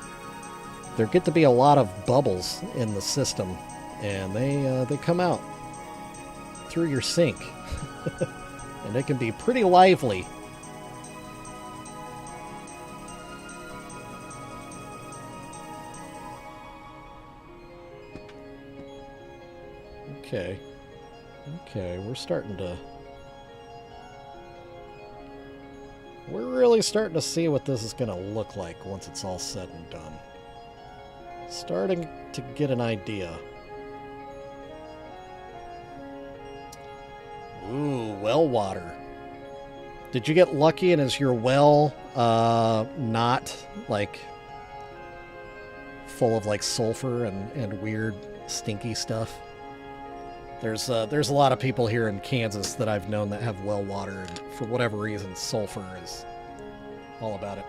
[SPEAKER 1] get to be a lot of bubbles in the system. And they come out through your sink. And it can be pretty lively. Okay, we're really starting to see what this is going to look like once it's all said and done. Starting to get an idea. Ooh, well water. Did you get lucky and is your well not like full of like sulfur and weird stinky stuff? There's a lot of people here in Kansas that I've known that have well water, and for whatever reason, sulfur is all about it.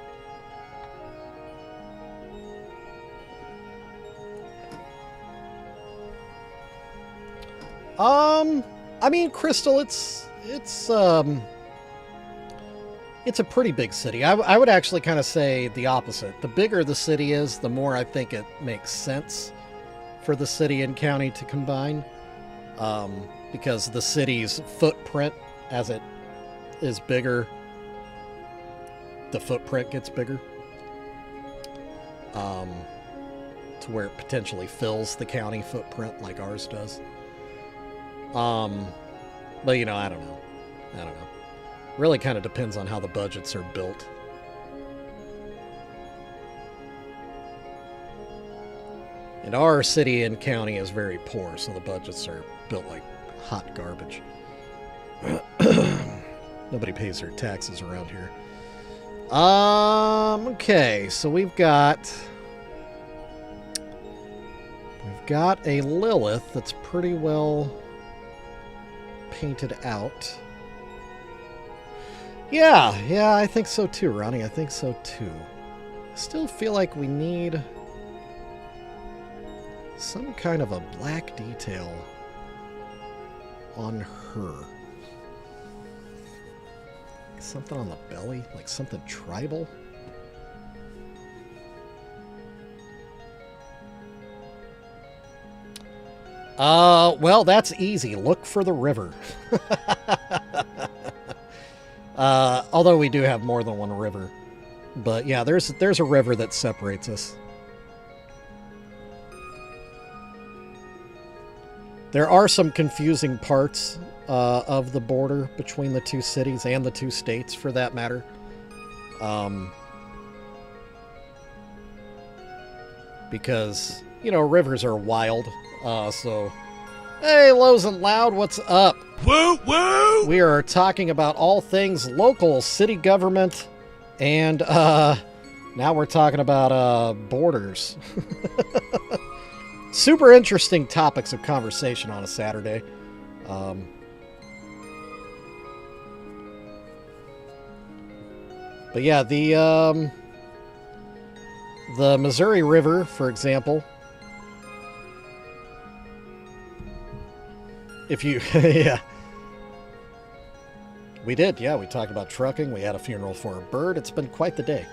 [SPEAKER 1] I mean, Crystal, it's a pretty big city. I would actually kind of say the opposite. The bigger the city is, the more I think it makes sense for the city and county to combine. Because the city's footprint, as it is bigger, the footprint gets bigger. To where it potentially fills the county footprint like ours does. But, you know, I don't know. Really kind of depends on how the budgets are built. And our city and county is very poor, so the budgets are built like hot garbage. Nobody pays their taxes around here. Okay, so we've got a Lilith that's pretty well painted out. Yeah, I think so too, Ronnie. I think so too. I still feel like we need some kind of a black detail on her. Something on the belly, like something tribal. Well, that's easy. Look for the river. Although we do have more than one river. But yeah, there's a river that separates us. There are some confusing parts of the border between the two cities and the two states, for that matter. Because, you know, rivers are wild. So, hey, Lows and Loud, what's up?
[SPEAKER 2] Woo woo!
[SPEAKER 1] We are talking about all things local, city government, and now we're talking about borders. Super interesting topics of conversation on a Saturday. But yeah, the Missouri River, for example. If you, yeah. We did, yeah. We talked about trucking. We had a funeral for a bird. It's been quite the day.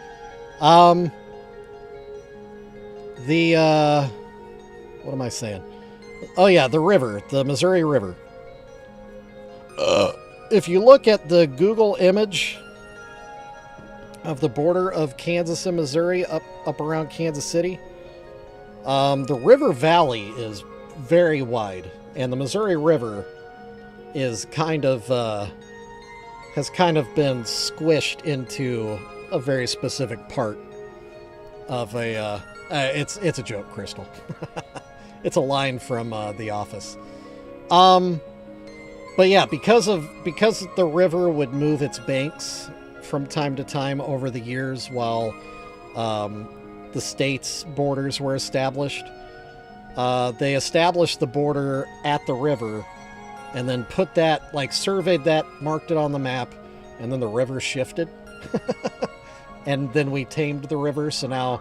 [SPEAKER 1] What am I saying? Oh yeah, the river, the Missouri River. If you look at the Google image of the border of Kansas and Missouri up around Kansas City, the river valley is very wide, and the Missouri River is kind of has kind of been squished into a very specific part of a it's a joke, Crystal. It's a line from The Office. But yeah, because the river would move its banks from time to time over the years while the state's borders were established, they established the border at the river and then put that, like, surveyed that, marked it on the map, and then the river shifted. And then we tamed the river, so now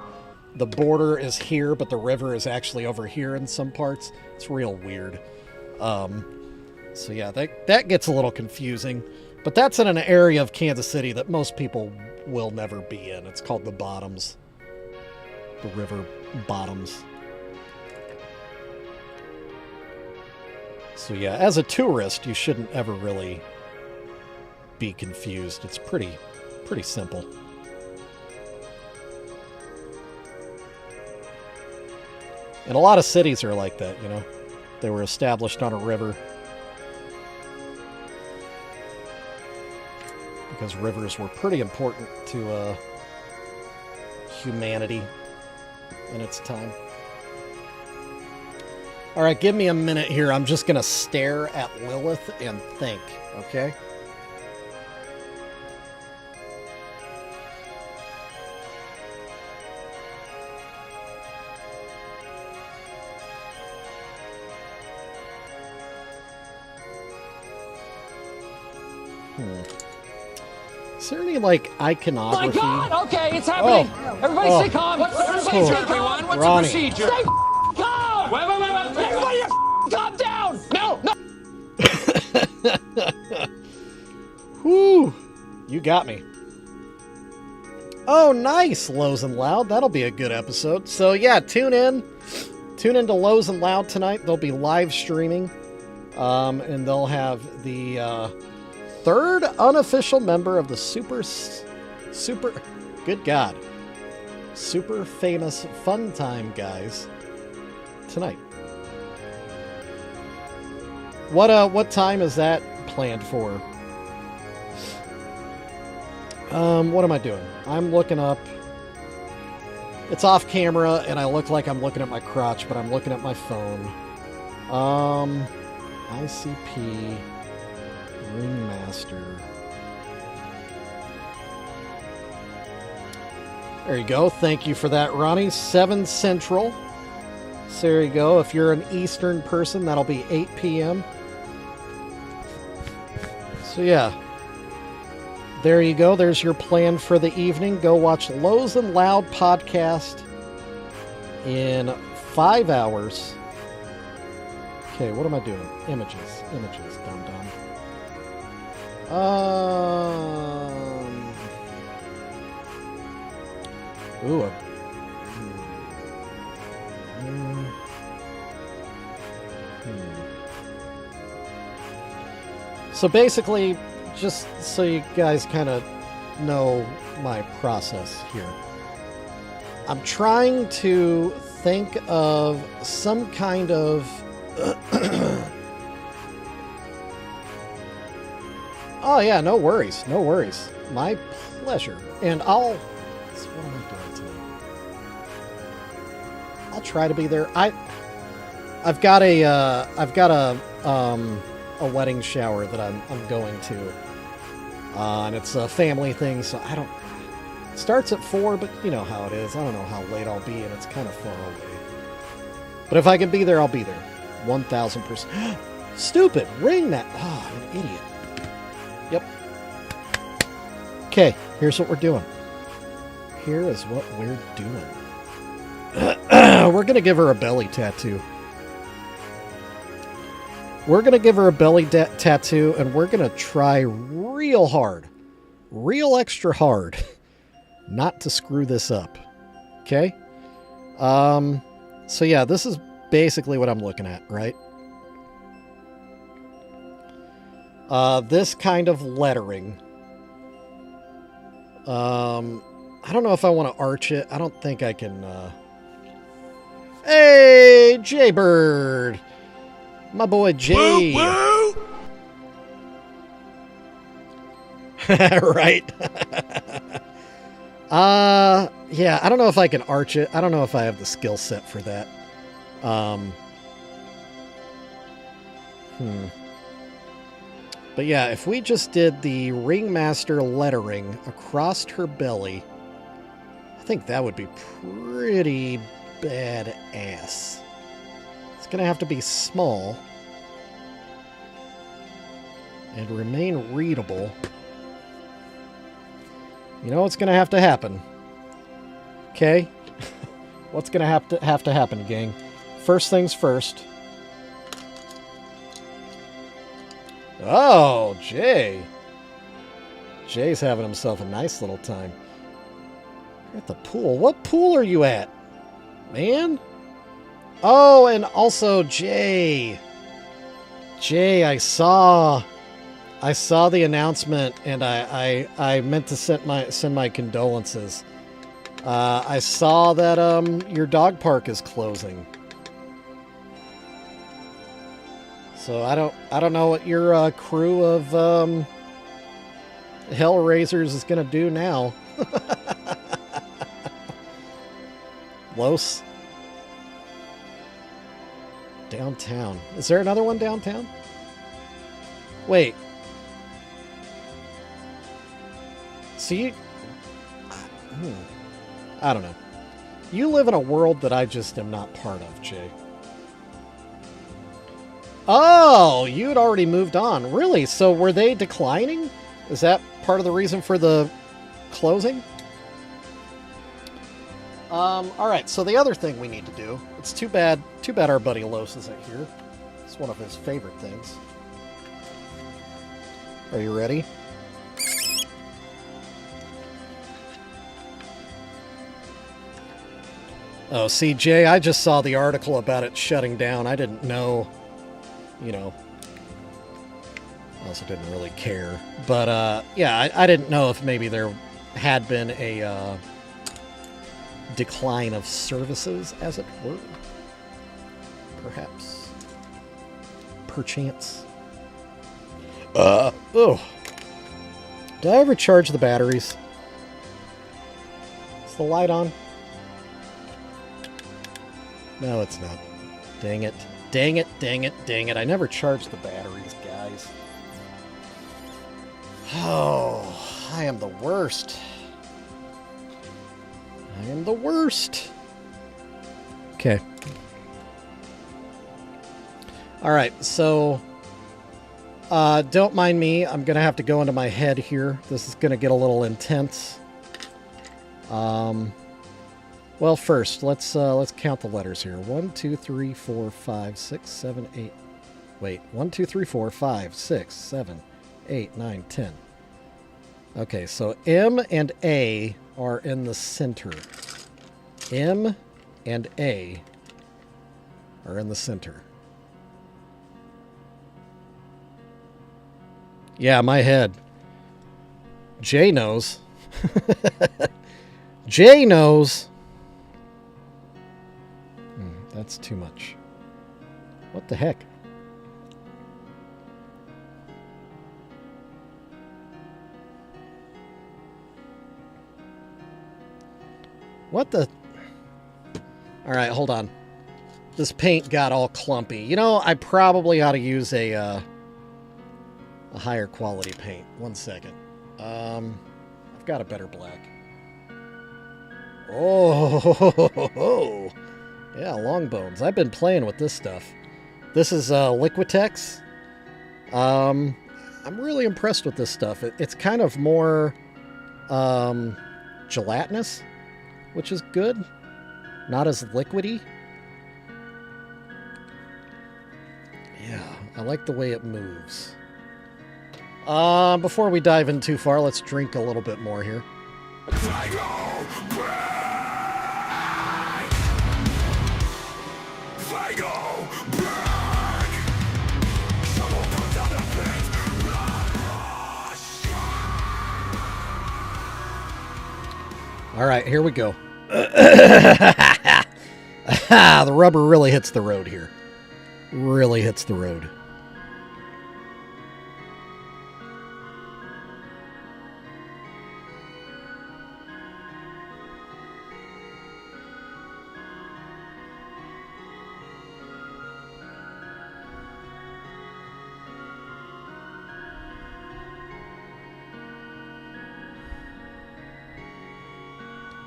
[SPEAKER 1] the border is here, but the river is actually over here in some parts. It's real weird. So yeah, that gets a little confusing. But that's in an area of Kansas City that most people will never be in. It's called the Bottoms. The river bottoms. So yeah, as a tourist, you shouldn't ever really be confused. It's pretty simple. And a lot of cities are like that, you know. They were established on a river. Because rivers were pretty important to humanity in its time. All right, give me a minute here. I'm just going to stare at Lilith and think, okay? Is there any, like, iconography?
[SPEAKER 4] My God! Okay, it's happening. Everybody stay calm. Everybody stay calm. What's
[SPEAKER 1] Ronnie.
[SPEAKER 4] the procedure? Stay calm. Wait. Everybody calm down. No.
[SPEAKER 1] Whew. You got me. Oh, nice, Lows and Loud. That'll be a good episode. So, yeah, tune in. Tune in to Lows and Loud tonight. They'll be live streaming. And they'll have the third unofficial member of the super good God, super famous Fun Time guys tonight. What time is that planned for? What am I doing? I'm looking up. It's off camera, and I look like I'm looking at my crotch, but I'm looking at my phone. ICP Ringmaster. There you go. Thank you for that, Ronnie. 7 Central. So there you go. If you're an Eastern person, that'll be 8 p.m. So yeah. There you go. There's your plan for the evening. Go watch Lows and Loud podcast in 5 hours. Okay, what am I doing? Images, dum dum. Ooh. So basically, just so you guys kind of know my process here, I'm trying to think of some kind of Oh yeah, no worries, no worries. My pleasure. And what am I doing tonight? I'll try to be there. I've got a wedding shower that I'm going to, and it's a family thing. So it starts at 4, but you know how it is. I don't know how late I'll be, and it's kind of far away. But if I can be there, I'll be there, 1,000%. Stupid Ringmaster. Oh, I'm an idiot. Yep. Okay, here's what we're doing. Here is what we're doing. We're going to give her a belly tattoo. We're going to give her a belly tattoo, and we're going to try real hard, real extra hard, not to screw this up. Okay? So yeah, this is basically what I'm looking at, right? This kind of lettering. I don't know if I want to arch it. I don't think I can, Hey, Jaybird! My boy Jay.
[SPEAKER 2] Woo, woo.
[SPEAKER 1] Right. Yeah, I don't know if I can arch it. I don't know if I have the skill set for that. But yeah, if we just did the Ringmaster lettering across her belly, I think that would be pretty badass. It's going to have to be small and remain readable. You know what's going to happen? Okay? What's going to have to happen, gang? First things first. Oh, Jay. Jay's having himself a nice little time. You're at the pool. What pool are you at, man? Oh, and also Jay. Jay, I saw the announcement, and I meant to send my condolences. I saw that your dog park is closing. So I don't know what your crew of Hellraisers is gonna do now. Los. Downtown. Is there another one downtown? Wait. See? I don't know. You live in a world that I just am not part of, Jay. Oh, you had already moved on. Really? So were they declining? Is that part of the reason for the closing? All right, so the other thing we need to do, it's too bad our buddy Los isn't here. It's one of his favorite things. Are you ready? Oh, see, Jay, I just saw the article about it shutting down. I didn't know, you know. I also didn't really care. But, yeah, I didn't know if maybe there had been a decline of services, as it were. Perhaps. Perchance. Oh. Did I ever charge the batteries? Is the light on? No, it's not. Dang it. Dang it, dang it, dang it. I never charged the batteries, guys. Oh, I am the worst. I am the worst. Okay. Alright, so don't mind me. I'm going to have to go into my head here. This is going to get a little intense. Well, first, let's count the letters here. 1, 2, 3, 4, 5, 6, 7, 8. Wait, 1, 2, 3, 4, 5, 6, 7, 8, 9, 10. Okay, so M and A are in the center. M and A are in the center. Yeah, my head. Jay knows. Jay knows. That's too much. What the heck? What the... Alright, hold on. This paint got all clumpy. You know, I probably ought to use a higher quality paint. 1 second. I've got a better black. Oh, yeah, long bones. I've been playing with this stuff. This is Liquitex. I'm really impressed with this stuff. It's kind of more gelatinous, which is good. Not as liquidy. Yeah, I like the way it moves. Before we dive in too far, let's drink a little bit more here. All right, here we go. The rubber really hits the road here. Really hits the road.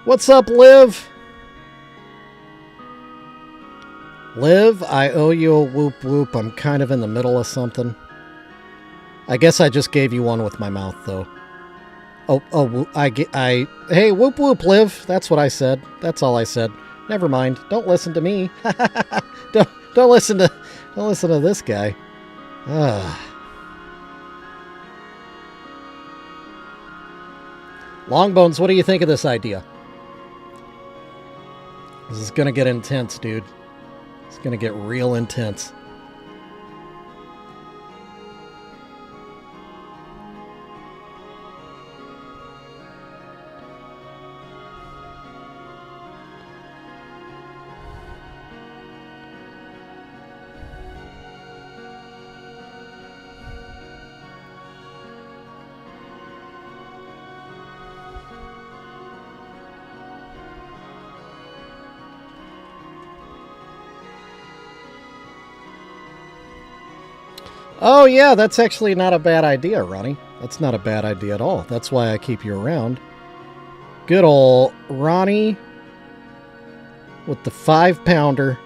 [SPEAKER 1] What's up, Liv? Liv, I owe you a whoop whoop. I'm kind of in the middle of something. I guess I just gave you one with my mouth, though. Hey, whoop whoop, Liv. That's what I said. That's all I said. Never mind. Don't listen to me. don't listen to this guy. Longbones, what do you think of this idea? This is gonna get intense, dude. It's gonna get real intense. Oh, yeah, that's actually not a bad idea, Ronnie. That's not a bad idea at all. That's why I keep you around. Good old Ronnie with the 5-pounder.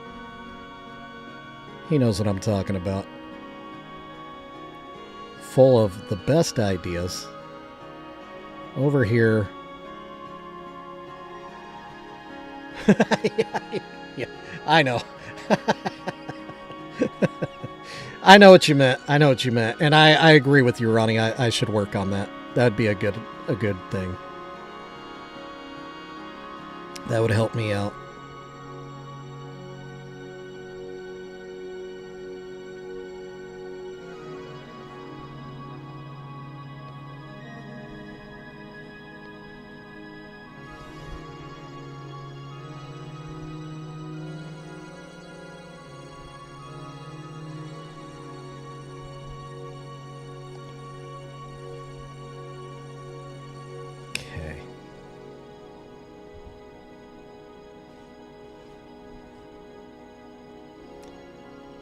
[SPEAKER 1] He knows what I'm talking about. Full of the best ideas. Over here. Yeah, I know. I know what you meant. I know what you meant. And I agree with you, Ronnie. I should work on that. That'd be a good thing. That would help me out.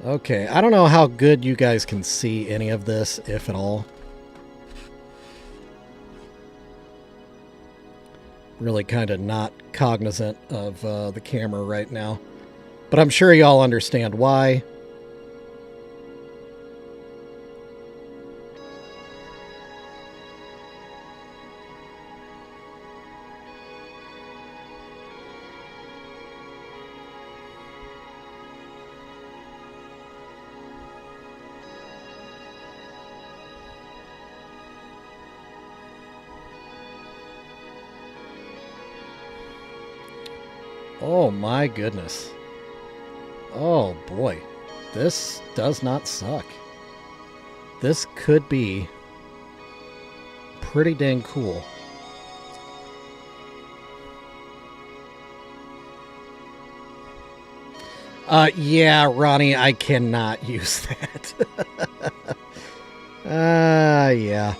[SPEAKER 1] Okay, I don't know how good you guys can see any of this, if at all. Really kind of not cognizant of the camera right now. But I'm sure y'all understand why. Oh my goodness. Oh boy. This does not suck. This could be pretty dang cool. Yeah, Ronnie, I cannot use that. Yeah.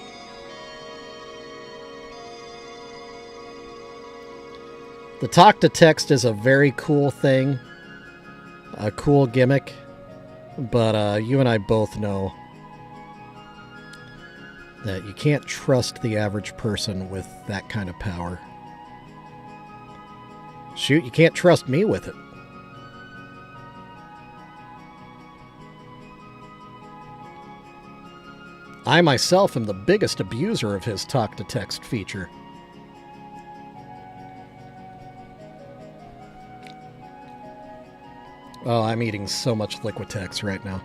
[SPEAKER 1] The talk to text is a very cool thing. A cool gimmick. But you and I both know that you can't trust the average person with that kind of power. Shoot, you can't trust me with it. I myself am the biggest abuser of his talk-to-text feature. Oh, I'm eating so much Liquitex right now.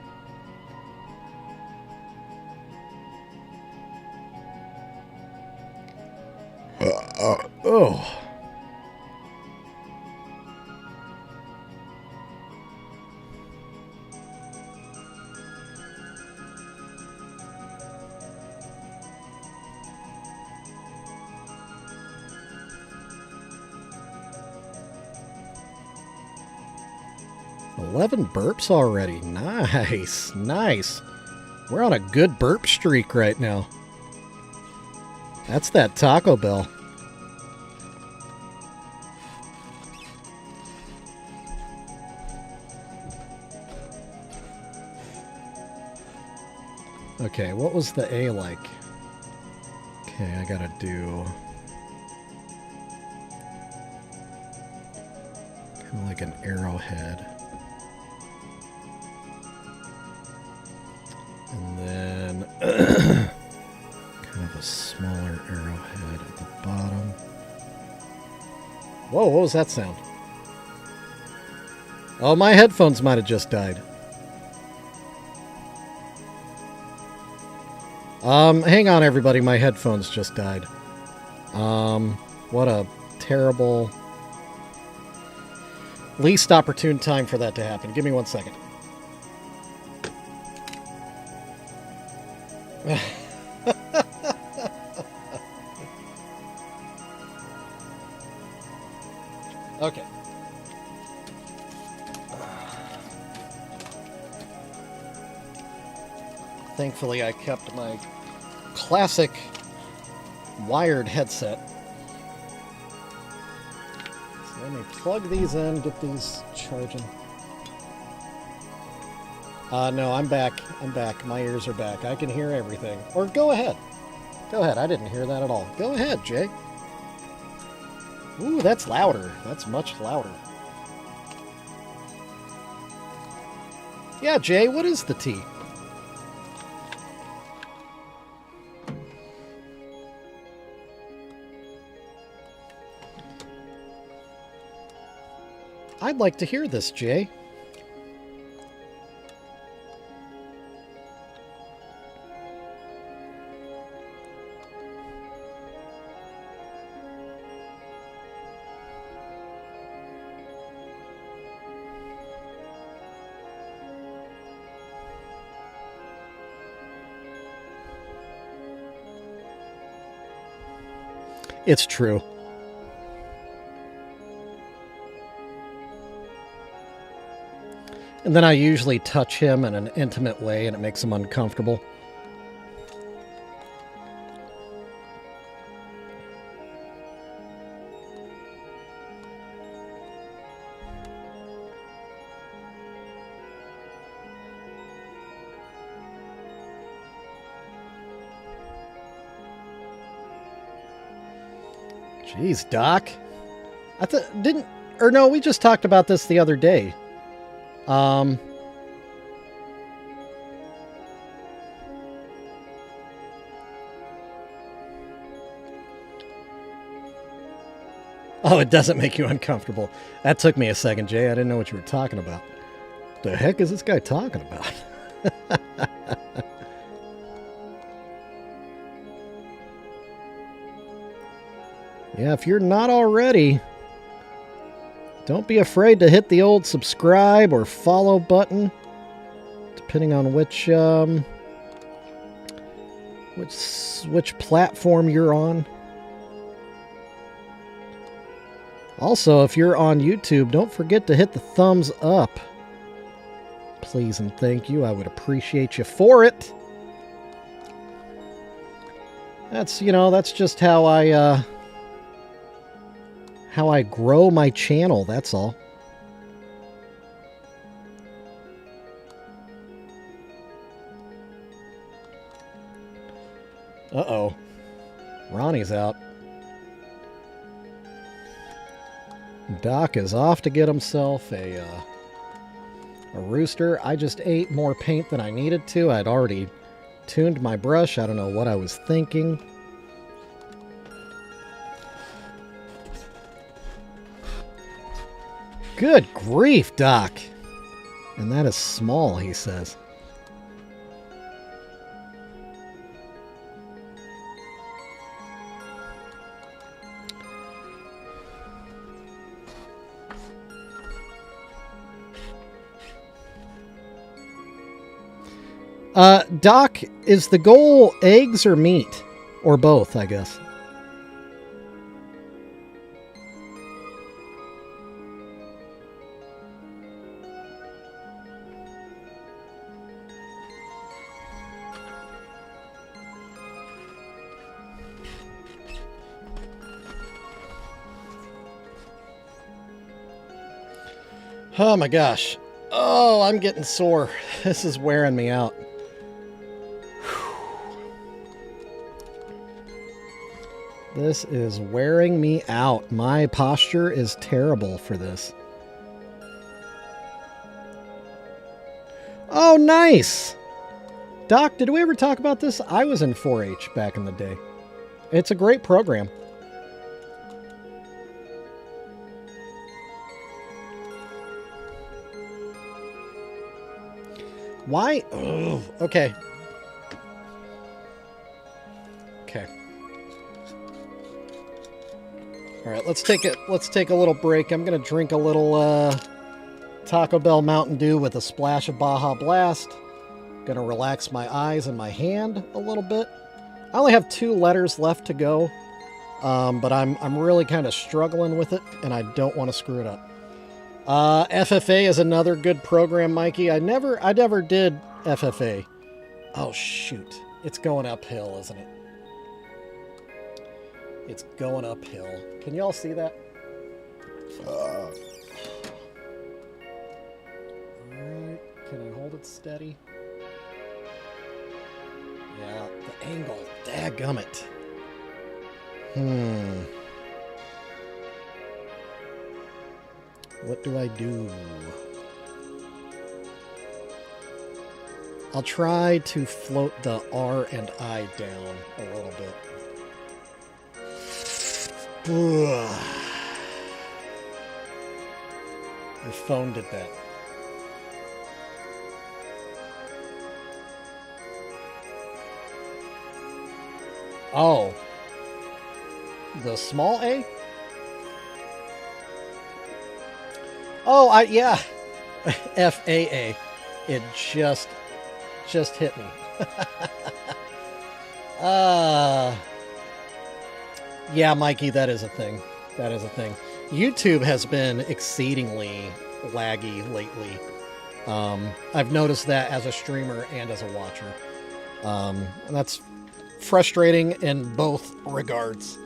[SPEAKER 1] Oh. Burps already. Nice, nice. We're on a good burp streak right now. That's that Taco Bell. Okay, what was the A like? Okay, I gotta do kind of like an arrowhead. And then kind of a smaller arrowhead at the bottom. Whoa, what was that sound? Oh, my headphones might have just died. Hang on everybody, my headphones just died. What a terrible, least opportune time for that to happen. Give me 1 second. Okay. Thankfully, I kept my classic wired headset. So let me plug these in, get these charging. No, I'm back. I'm back. My ears are back. I can hear everything. Or go ahead. Go ahead. I didn't hear that at all. Go ahead, Jay. Ooh, that's louder. That's much louder. Yeah, Jay, what is the T? I'd like to hear this, Jay. It's true. And then I usually touch him in an intimate way and it makes him uncomfortable. Jeez, Doc. No, we just talked about this the other day. Oh, it doesn't make you uncomfortable. That took me a second, Jay. I didn't know what you were talking about. The heck is this guy talking about? Yeah, if you're not already, don't be afraid to hit the old subscribe or follow button, depending on which platform you're on. Also, if you're on YouTube, don't forget to hit the thumbs up Please and thank you. I would appreciate you for it. That's, you know, that's just how I grow my channel, that's all. Uh-oh. Ronnie's out. Doc is off to get himself a rooster. I just ate more paint than I needed to. I'd already tuned my brush. I don't know what I was thinking. Good grief, Doc. And that is small, he says. Doc, is the goal eggs or meat? Or both, I guess. Oh my gosh. Oh, I'm getting sore. This is wearing me out. This is wearing me out. My posture is terrible for this. Oh, nice! Doc, did we ever talk about this? I was in 4-H back in the day. It's a great program. Why? Ugh, okay. Okay. All right, let's take a little break. I'm gonna drink a little Taco Bell Mountain Dew with a splash of Baja Blast. Gonna relax my eyes and my hand a little bit. I only have 2 letters left to go, but I'm really kind of struggling with it, and I don't want to screw it up. FFA is another good program, Mikey. I never did FFA. Oh shoot, it's going uphill, isn't it? It's going uphill. Can you all see that? Alright, can I hold it steady? Yeah, the angle. Dadgummit. What do I do? I'll try to float the R and I down a little bit. Ugh. Your phone did that. Oh. The small A? Oh, yeah. FAA. It just hit me. Yeah, Mikey, that is a thing. That is a thing. YouTube has been exceedingly laggy lately. I've noticed that as a streamer and as a watcher. And that's frustrating in both regards.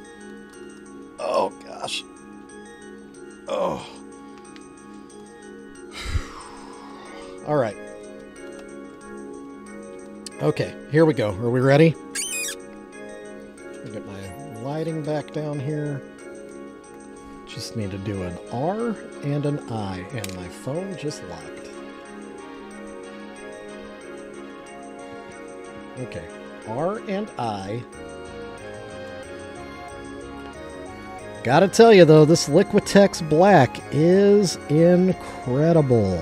[SPEAKER 1] Oh, gosh. Oh. All right. Okay, here we go. Are we ready? Get my lighting back down here. Just need to do an R and an I, and my phone just locked. Okay, R and I. Gotta tell you though, this Liquitex Black is incredible.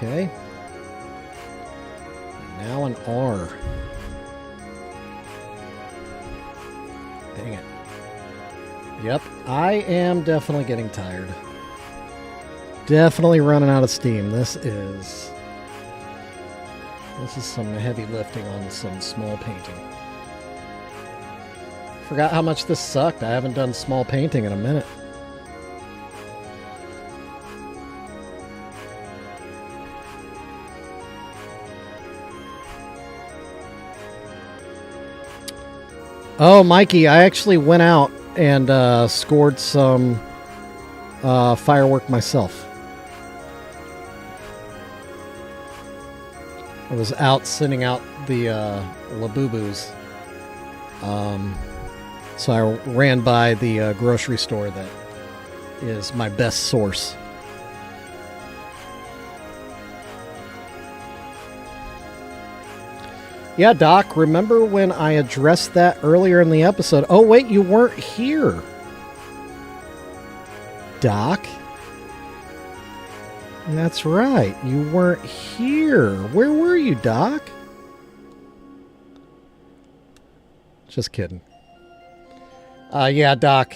[SPEAKER 1] Okay. Now an R. Dang it. Yep, I am definitely getting tired. Definitely running out of steam. This is some heavy lifting on some small painting. Forgot how much this sucked. I haven't done small painting in a minute. Oh, Mikey, I actually went out and scored some firework myself. I was out sending out the Labubus. So I ran by the grocery store that is my best source. Yeah, Doc, remember when I addressed that earlier in the episode? Oh, wait, you weren't here. Doc? That's right, you weren't here. Where were you, Doc? Just kidding. Yeah, Doc.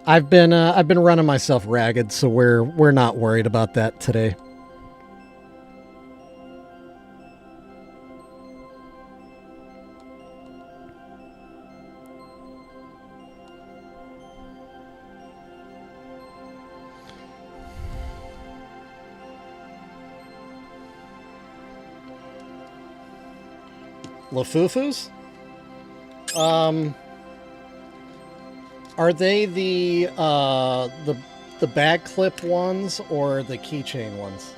[SPEAKER 1] I've been running myself ragged, so we're not worried about that today. Lafufus? Are they the bag clip ones or the keychain ones?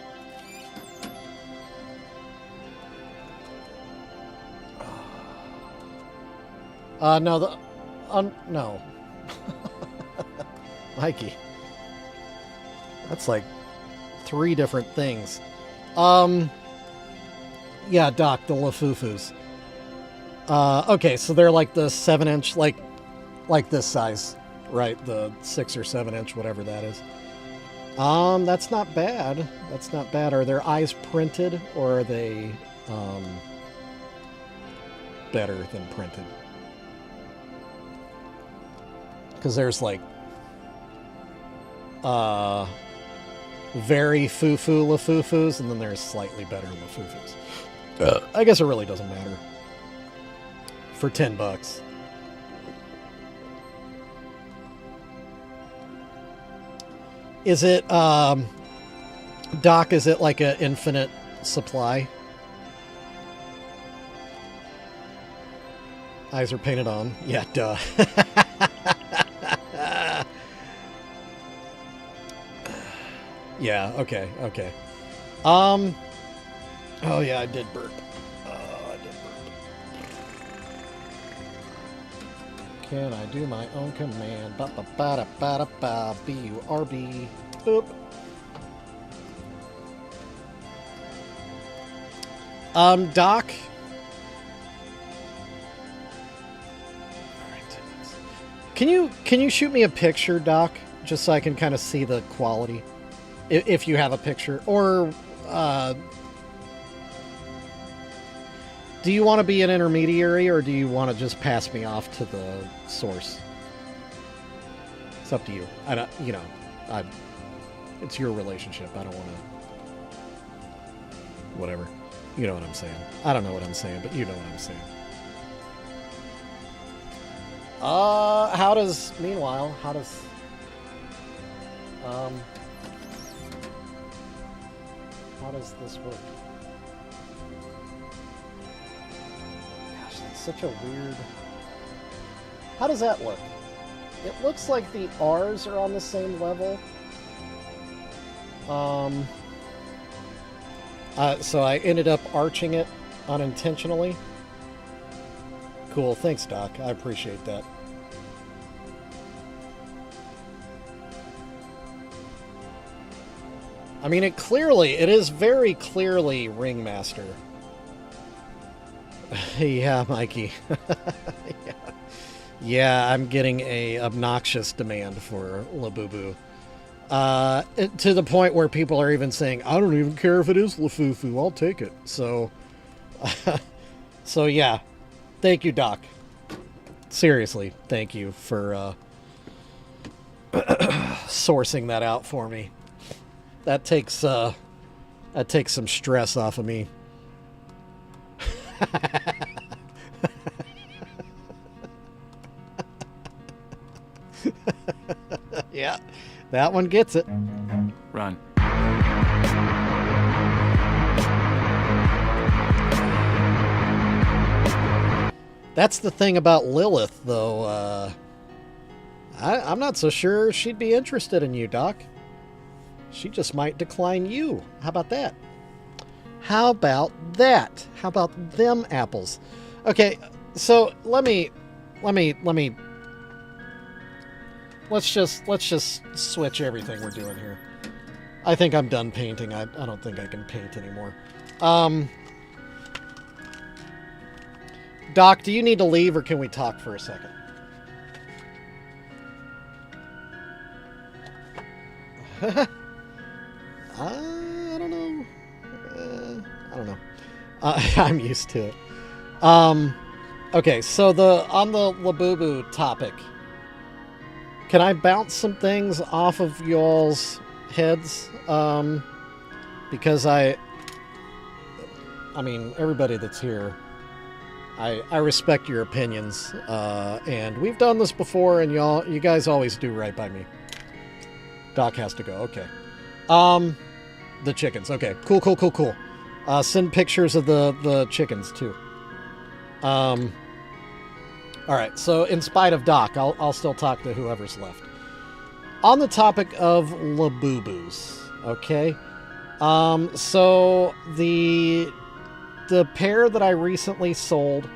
[SPEAKER 1] No, no. Mikey. That's like 3 different things. Yeah, Doc, the Lafufus. Okay, so they're like the 7-inch, like this size, right? The 6 or 7-inch, whatever that is. That's not bad. That's not bad. Are their eyes printed, or are they better than printed? Because there's like very foo-foo Lafufus, and then there's slightly better Lafufus. I guess it really doesn't matter. For $10. Is it, Doc, is it like an infinite supply? Eyes are painted on. Yeah, duh. Yeah, okay. Oh yeah, I did burp. Can I do my own command? Ba-ba-ba-da-ba-da-ba, B-U-R-B. Boop. Doc. Can you shoot me a picture, Doc? Just so I can kind of see the quality. If you have a picture. Or, do you want to be an intermediary, or do you want to just pass me off to the source? It's up to you. I don't, it's your relationship. I don't want to, whatever. You know what I'm saying. I don't know what I'm saying, but you know what I'm saying. How does this work? Gosh, that's such a weird... How does that look? It looks like the R's are on the same level. So I ended up arching it unintentionally. Cool, thanks, Doc. I appreciate that. I mean, it is very clearly Ringmaster. Yeah, Mikey. Yeah, I'm getting a obnoxious demand for Labubu. To the point where people are even saying, I don't even care if it is Lafufu, I'll take it. So, so yeah, thank you, Doc. Seriously, thank you for sourcing that out for me. That takes some stress off of me. Yeah, that one gets it.
[SPEAKER 5] Run.
[SPEAKER 1] That's the thing about Lilith, though. I'm not so sure she'd be interested in you, Doc. She just might decline you. How about that? How about that? How about them apples? Okay, so let's just switch everything we're doing here. I think I'm done painting. I don't think I can paint anymore. Doc, do you need to leave or can we talk for a second? I don't know. I don't know. I'm used to it. Okay, so on the Labubu topic, can I bounce some things off of y'all's heads? Because I mean, everybody that's here, I respect your opinions, and we've done this before, and you guys always do right by me. Doc has to go. Okay. The chickens. Okay. Cool. Send pictures of the chickens too. All right. So in spite of Doc, I'll still talk to whoever's left. On the topic of Labubus. Okay. So the pair that I recently sold,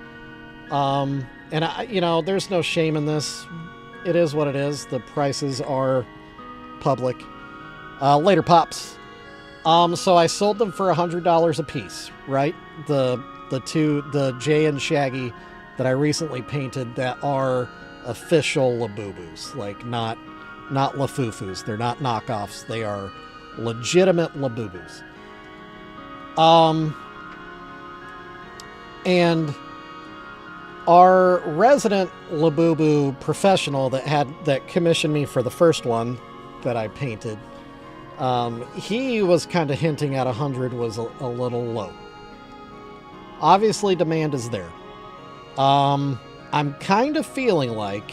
[SPEAKER 1] and there's no shame in this. It is what it is. The prices are public. Later, pops. So I sold them for $100 a piece, right? The Jay and Shaggy that I recently painted that are official Labubus, like not Lafufus. They're not knockoffs. They are legitimate Labubus. And our resident Labubu professional that commissioned me for the first one that I painted, he was kind of hinting at 100 was a little low. Obviously, demand is there. I'm kind of feeling like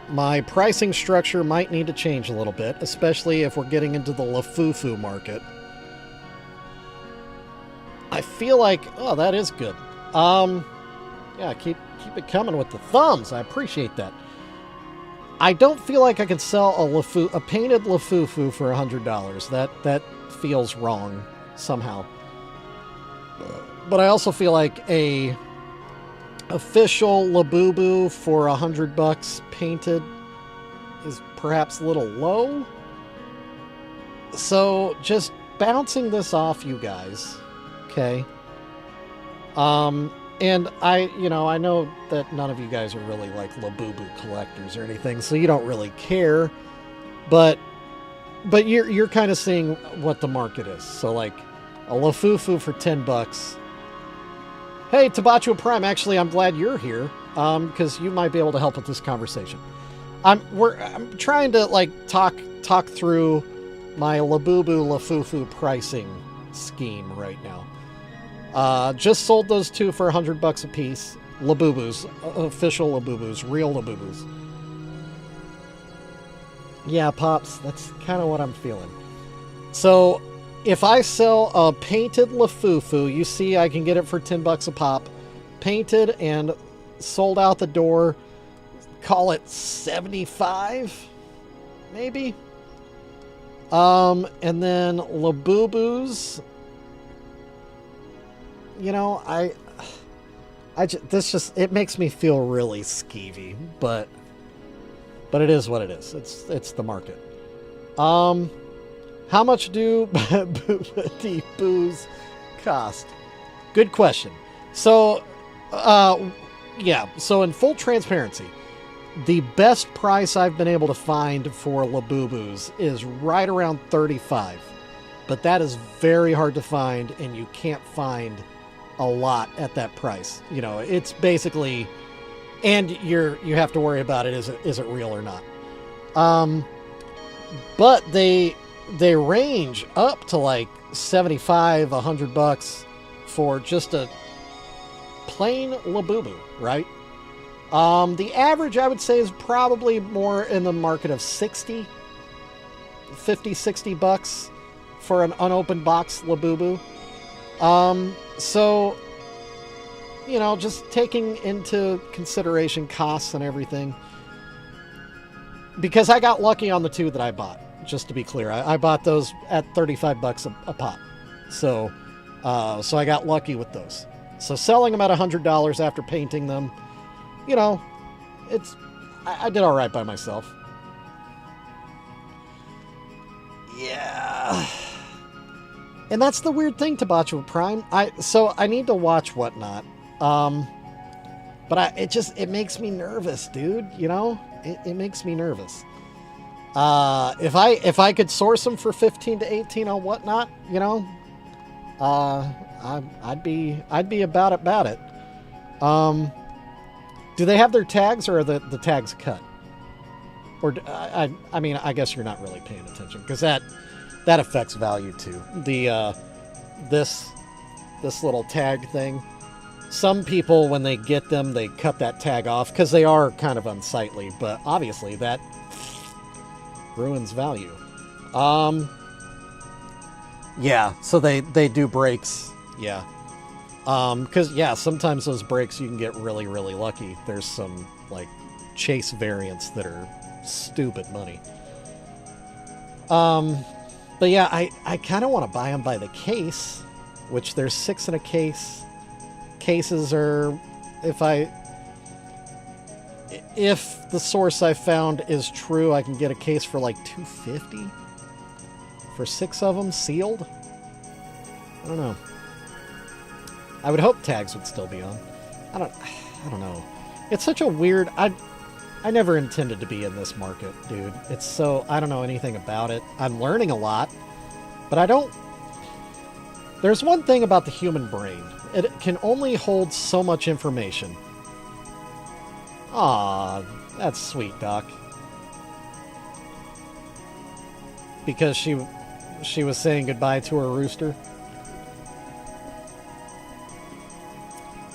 [SPEAKER 1] my pricing structure might need to change a little bit, especially if we're getting into the Lafufu market. I feel like, oh, that is good. Yeah, keep it coming with the thumbs. I appreciate that. I don't feel like I could sell a painted Lafufu for $100. That feels wrong somehow. But I also feel like a official Labubu for $100 painted is perhaps a little low. So just bouncing this off you guys, okay? And I know that none of you guys are really like Labubu collectors or anything, so you don't really care. But you're kind of seeing what the market is. So like a Lafufu for $10. Hey, Tabachua Prime, actually I'm glad you're here, because you might be able to help with this conversation. I'm trying to like talk through my Labubu Lafufu pricing scheme right now. Just sold those two for $100 a piece. Labubus, official Labubus, real Labubus. Yeah, Pops, that's kind of what I'm feeling. So, if I sell a painted Lafufu, you see I can get it for $10 a pop. Painted and sold out the door, call it 75, maybe? And then Labubus, it makes me feel really skeevy, but it is what it is. It's the market. How much do boos cost? Good question. So, yeah. So in full transparency, The best price I've been able to find for Labubus is right around 35. But that is very hard to find, and you can't find a lot at that price. You know, it's basically, and you have to worry about it, is it real or not? But they range up to like $75, $100 for just a plain Labubu, right? The average, I would say, is probably more in the market of $50, $60 for an unopened box Labubu. So, you know, just taking into consideration costs and everything. Because I got lucky on the 2 that I bought, just to be clear. I bought those at $35 a pop. So I got lucky with those. So selling them at $100 after painting them, you know, I did all right by myself. Yeah. And that's the weird thing to Botcha Prime. So I need to watch Whatnot. But it makes me nervous, dude. You know, it makes me nervous. If I could source them for 15 to 18 on Whatnot, you know, I'd be about it. Do they have their tags, or are the tags cut? Or I mean, I guess you're not really paying attention, because that affects value too. This little tag thing. Some people, when they get them, they cut that tag off because they are kind of unsightly, but obviously that ruins value. Yeah, so they do breaks. Yeah. Because, yeah, sometimes those breaks you can get really, really lucky. There's some, like, chase variants that are stupid money. But yeah, I kind of want to buy them by the case, which there's 6 in a case. Cases are, if the source I found is true, I can get a case for like $250 for 6 of them sealed. I don't know. I would hope tags would still be on. I don't know. It's such a weird. I never intended to be in this market, dude. It's so, I don't know anything about it. I'm learning a lot, but I don't. There's one thing about the human brain. It can only hold so much information. Aw, that's sweet, Doc. Because she was saying goodbye to her rooster.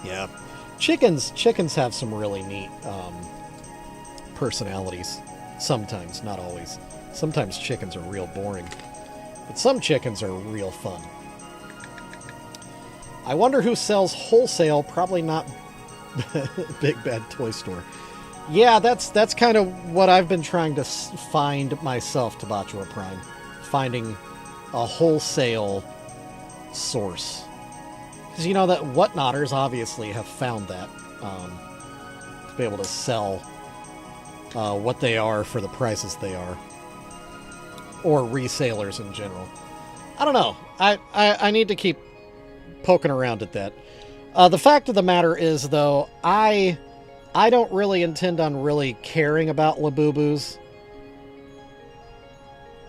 [SPEAKER 1] Yeah. Chickens have some really neat personalities. Sometimes, not always. Sometimes chickens are real boring. But some chickens are real fun. I wonder who sells wholesale. Probably not Big Bad Toy Store. Yeah, that's kind of what I've been trying to find myself, Tabachua Prime. Finding a wholesale source. Because you know that Whatnotters obviously have found that. To be able to sell what they are for the prices they are. Or resellers in general. I don't know. I need to keep poking around at that. The fact of the matter is, though, I don't really intend on really caring about Labubus.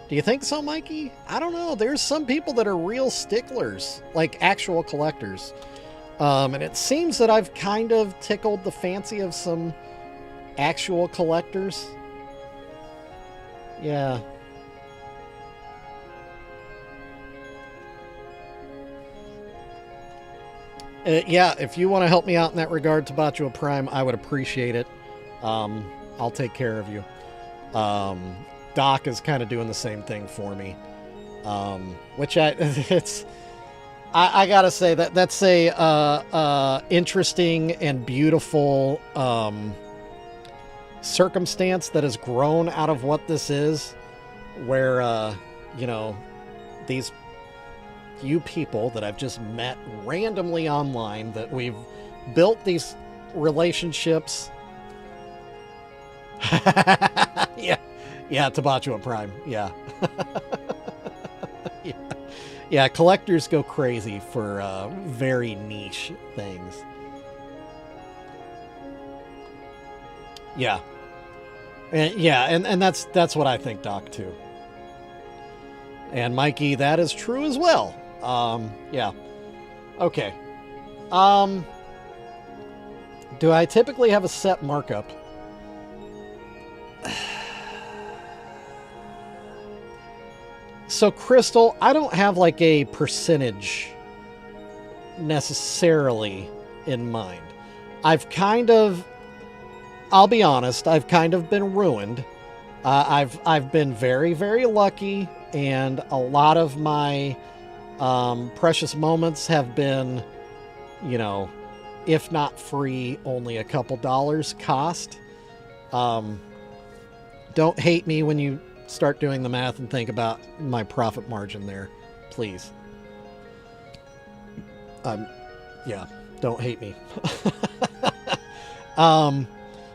[SPEAKER 1] Do you think so, Mikey? I don't know. There's some people that are real sticklers, like actual collectors. And it seems that I've kind of tickled the fancy of some actual collectors. Yeah. Yeah, if you want to help me out in that regard, Tabachua Prime, I would appreciate it. I'll take care of you. Doc is kind of doing the same thing for me. Which I gotta say that's a interesting and beautiful circumstance that has grown out of what this is, where you know, these few people that I've just met randomly online, that we've built these relationships. Yeah, Tabachua Prime. Yeah. Yeah, collectors go crazy for very niche things. Yeah. Yeah, and that's what I think, Doc, too. And Mikey, that is true as well. Yeah. Okay. Do I typically have a set markup? So, Crystal, I don't have like a percentage necessarily in mind. I've kind of, I'll be honest, I've kind of been ruined. I've been very, very lucky, and a lot of my precious moments have been, you know, if not free, only a couple dollars cost. Don't hate me when you start doing the math and think about my profit margin there, please. Yeah, don't hate me.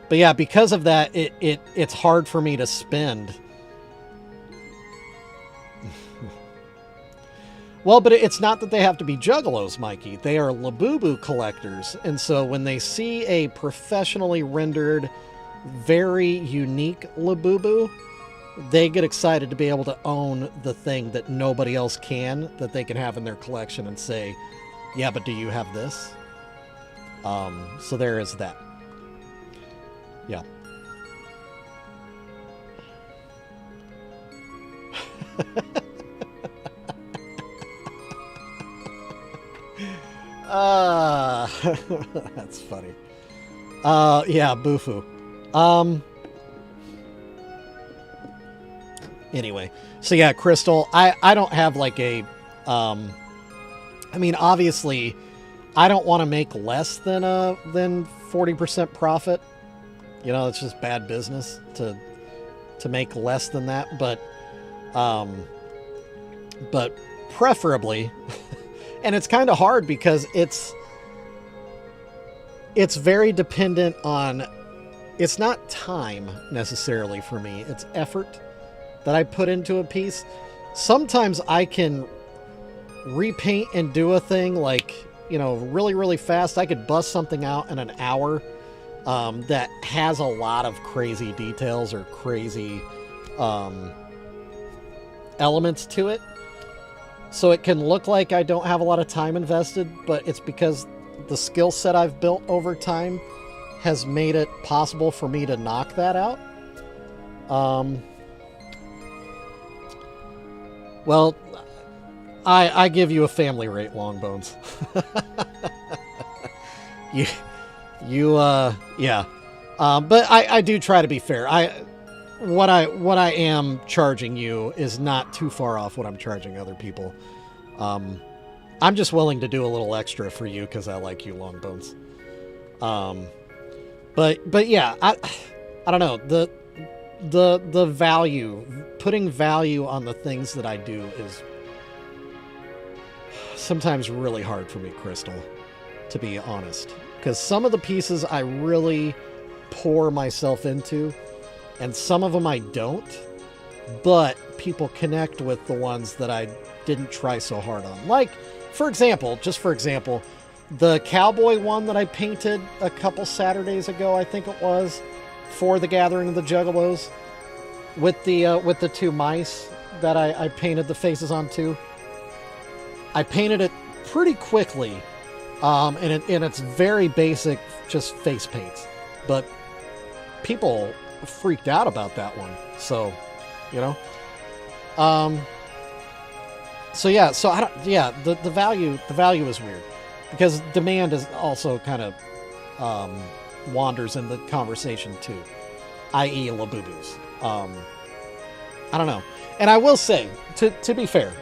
[SPEAKER 1] But yeah, because of that, it's hard for me to spend. Well, but it's not that they have to be Juggalos, Mikey. They are Labubu collectors. And so when they see a professionally rendered, very unique Labubu, they get excited to be able to own the thing that nobody else can, that they can have in their collection and say, yeah, but do you have this? So there is that. Yeah. That's funny. Yeah, Bufu. Anyway, so yeah, Crystal, I don't have like a, I mean, obviously, I don't want to make less than 40% profit. You know, it's just bad business to make less than that, but preferably, and it's kind of hard because it's very dependent on, it's not time necessarily for me, it's effort that I put into a piece. Sometimes I can repaint and do a thing like, you know, really, really fast. I could bust something out in an hour that has a lot of crazy details or crazy elements to it. So it can look like I don't have a lot of time invested, but it's because the skill set I've built over time has made it possible for me to knock that out. Well, I give you a family rate, Longbones. Yeah. But I do try to be fair. What I am charging you is not too far off what I'm charging other people. I'm just willing to do a little extra for you because I like you, Longbones. But yeah, I don't know, the value, putting value on the things that I do is sometimes really hard for me, Crystal, to be honest, because some of the pieces I really pour myself into, and some of them I don't, but people connect with the ones that I didn't try so hard on. Like, for example, the cowboy one that I painted a couple Saturdays ago, I think it was, for the Gathering of the Juggalos, with the two mice that I painted the faces on too. I painted it pretty quickly, and it's very basic, just face paints. But people freaked out about that one, so you know. So yeah, the value is weird because demand is also kind of wanders in the conversation too, i.e. Labubus. I don't know, and I will say, to be fair.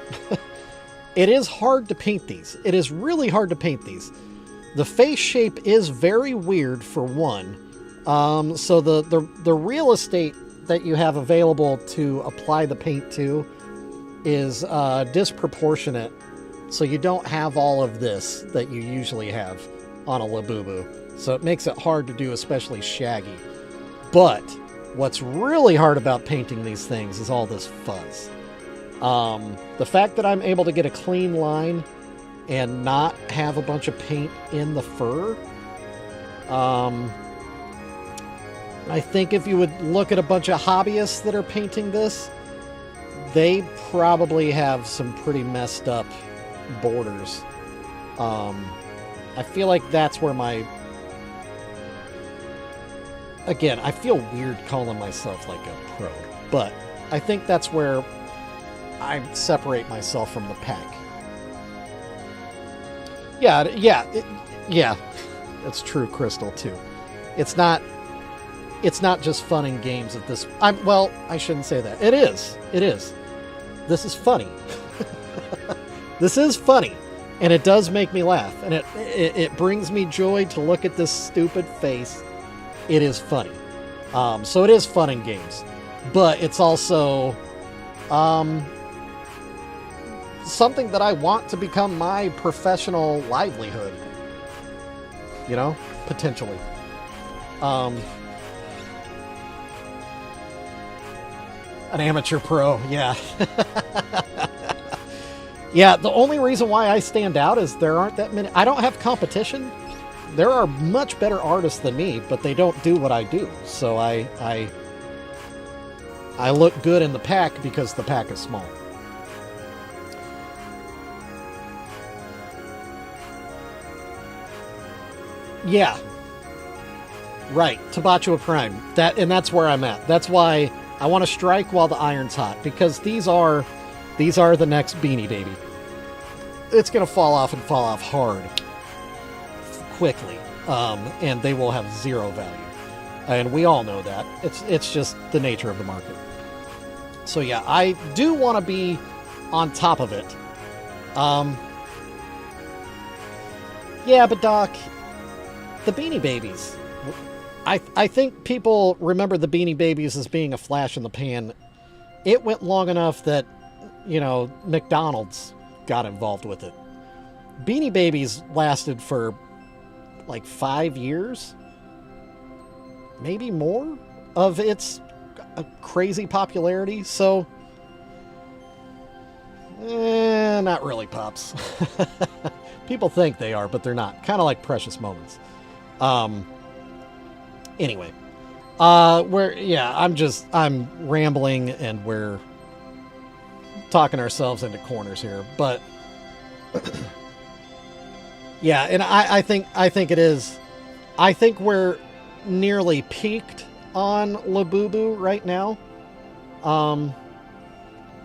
[SPEAKER 1] It is hard to paint these. It is really hard to paint these. The face shape is very weird for one. So the real estate that you have available to apply the paint to is disproportionate. So you don't have all of this that you usually have on a Labubu. So it makes it hard to do, especially shaggy. But what's really hard about painting these things is all this fuzz. The fact that I'm able to get a clean line and not have a bunch of paint in the fur, I think if you would look at a bunch of hobbyists that are painting this, they probably have some pretty messed up borders. I feel like that's where again, I feel weird calling myself like a pro, but I think that's where I separate myself from the pack. Yeah, that's true, Crystal, too. It's not just fun and games at this. Well, I shouldn't say that. It is. This is funny. This is funny, and it does make me laugh, and it brings me joy to look at this stupid face. It is funny. So it is fun and games, but it's also something that I want to become my professional livelihood. You know, potentially. An amateur pro, yeah. Yeah, the only reason why I stand out is there aren't that many. I don't have competition. There are much better artists than me, but they don't do what I do. So I look good in the pack because the pack is small. Yeah. Right, Tabachua Prime. That's where I'm at. That's why I want to strike while the iron's hot, because these are the next Beanie Baby. It's going to fall off hard quickly, and they will have zero value, and we all know that. It's just the nature of the market. So yeah, I do want to be on top of it. Yeah, but Doc, the Beanie Babies. I think people remember the Beanie Babies as being a flash in the pan. It went long enough that, you know, McDonald's got involved with it. Beanie Babies lasted for like 5 years, maybe more, of its crazy popularity. So, not really, Pops. People think they are, but they're not. Kind of like Precious Moments. Anyway, I'm rambling and we're talking ourselves into corners here, but yeah, and I think it is. I think we're nearly peaked on Labubu right now.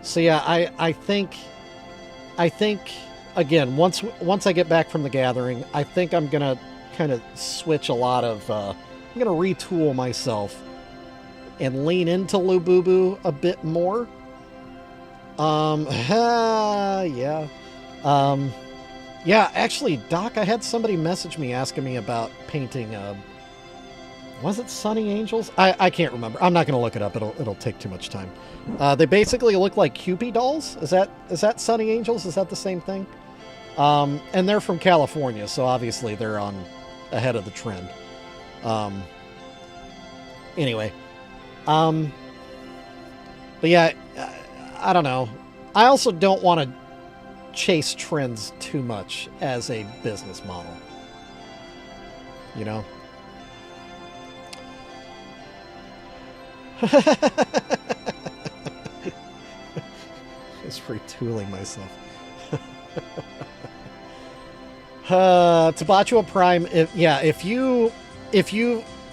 [SPEAKER 1] So yeah, I think again, once I get back from the gathering, I think I'm gonna kind of switch a lot of. I'm gonna retool myself and lean into Labubu a bit more. Yeah. Yeah, actually, Doc, I had somebody message me asking me about painting, was it Sunny Angels? I can't remember. I'm not going to look it up. It'll take too much time. They basically look like Kewpie dolls. Is that Sunny Angels? Is that the same thing? And they're from California, so obviously they're ahead of the trend. Anyway. But yeah, I don't know. I also don't want to chase trends too much as a business model. You know? Just retooling myself. Tabachua Prime, if you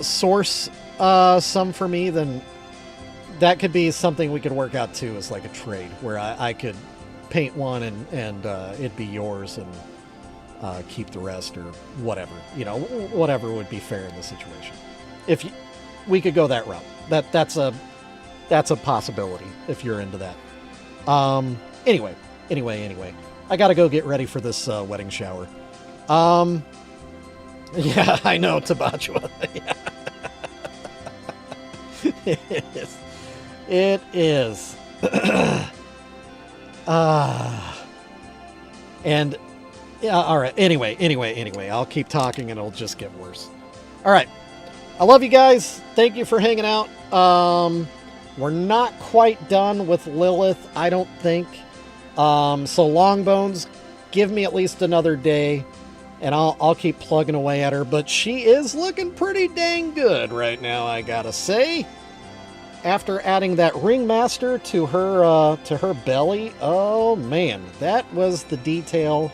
[SPEAKER 1] source some for me, then that could be something we could work out too, as like a trade where I could paint one and it'd be yours and keep the rest or whatever. You know, whatever would be fair in the situation. We could go that route. That's a possibility if you're into that. Anyway. I gotta go get ready for this wedding shower. Yeah, I know, Tabachua. Yeah. It is. And yeah, all right. Anyway, I'll keep talking and it'll just get worse. All right. I love you guys. Thank you for hanging out. We're not quite done with Lilith, I don't think. So Longbones, give me at least another day. and I'll keep plugging away at her. But she is looking pretty dang good right now, I gotta say. After adding that Ringmaster to her belly, oh man, that was the detail.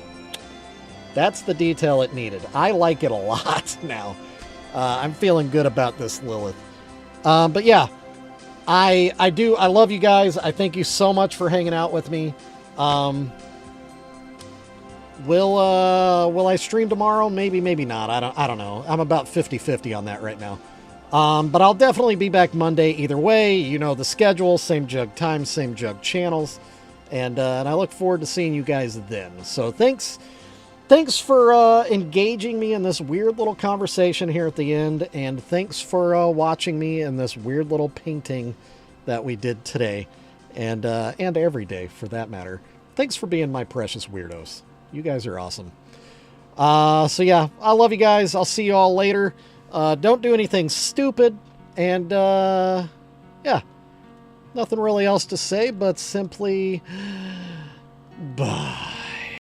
[SPEAKER 1] That's the detail it needed. I like it a lot now. I'm feeling good about this Lilith. But yeah, I love you guys. I thank you so much for hanging out with me. Will I stream tomorrow? Maybe, maybe not. I don't know. I'm about 50-50 on that right now. But I'll definitely be back Monday either way. You know the schedule, same Jug time, same Jug channels. And I look forward to seeing you guys then. So thanks for engaging me in this weird little conversation here at the end. And thanks for watching me in this weird little painting that we did today. And every day, for that matter. Thanks for being my precious weirdos. You guys are awesome. So yeah, I love you guys. I'll see you all later. Don't do anything stupid. And yeah, nothing really else to say, but simply bye.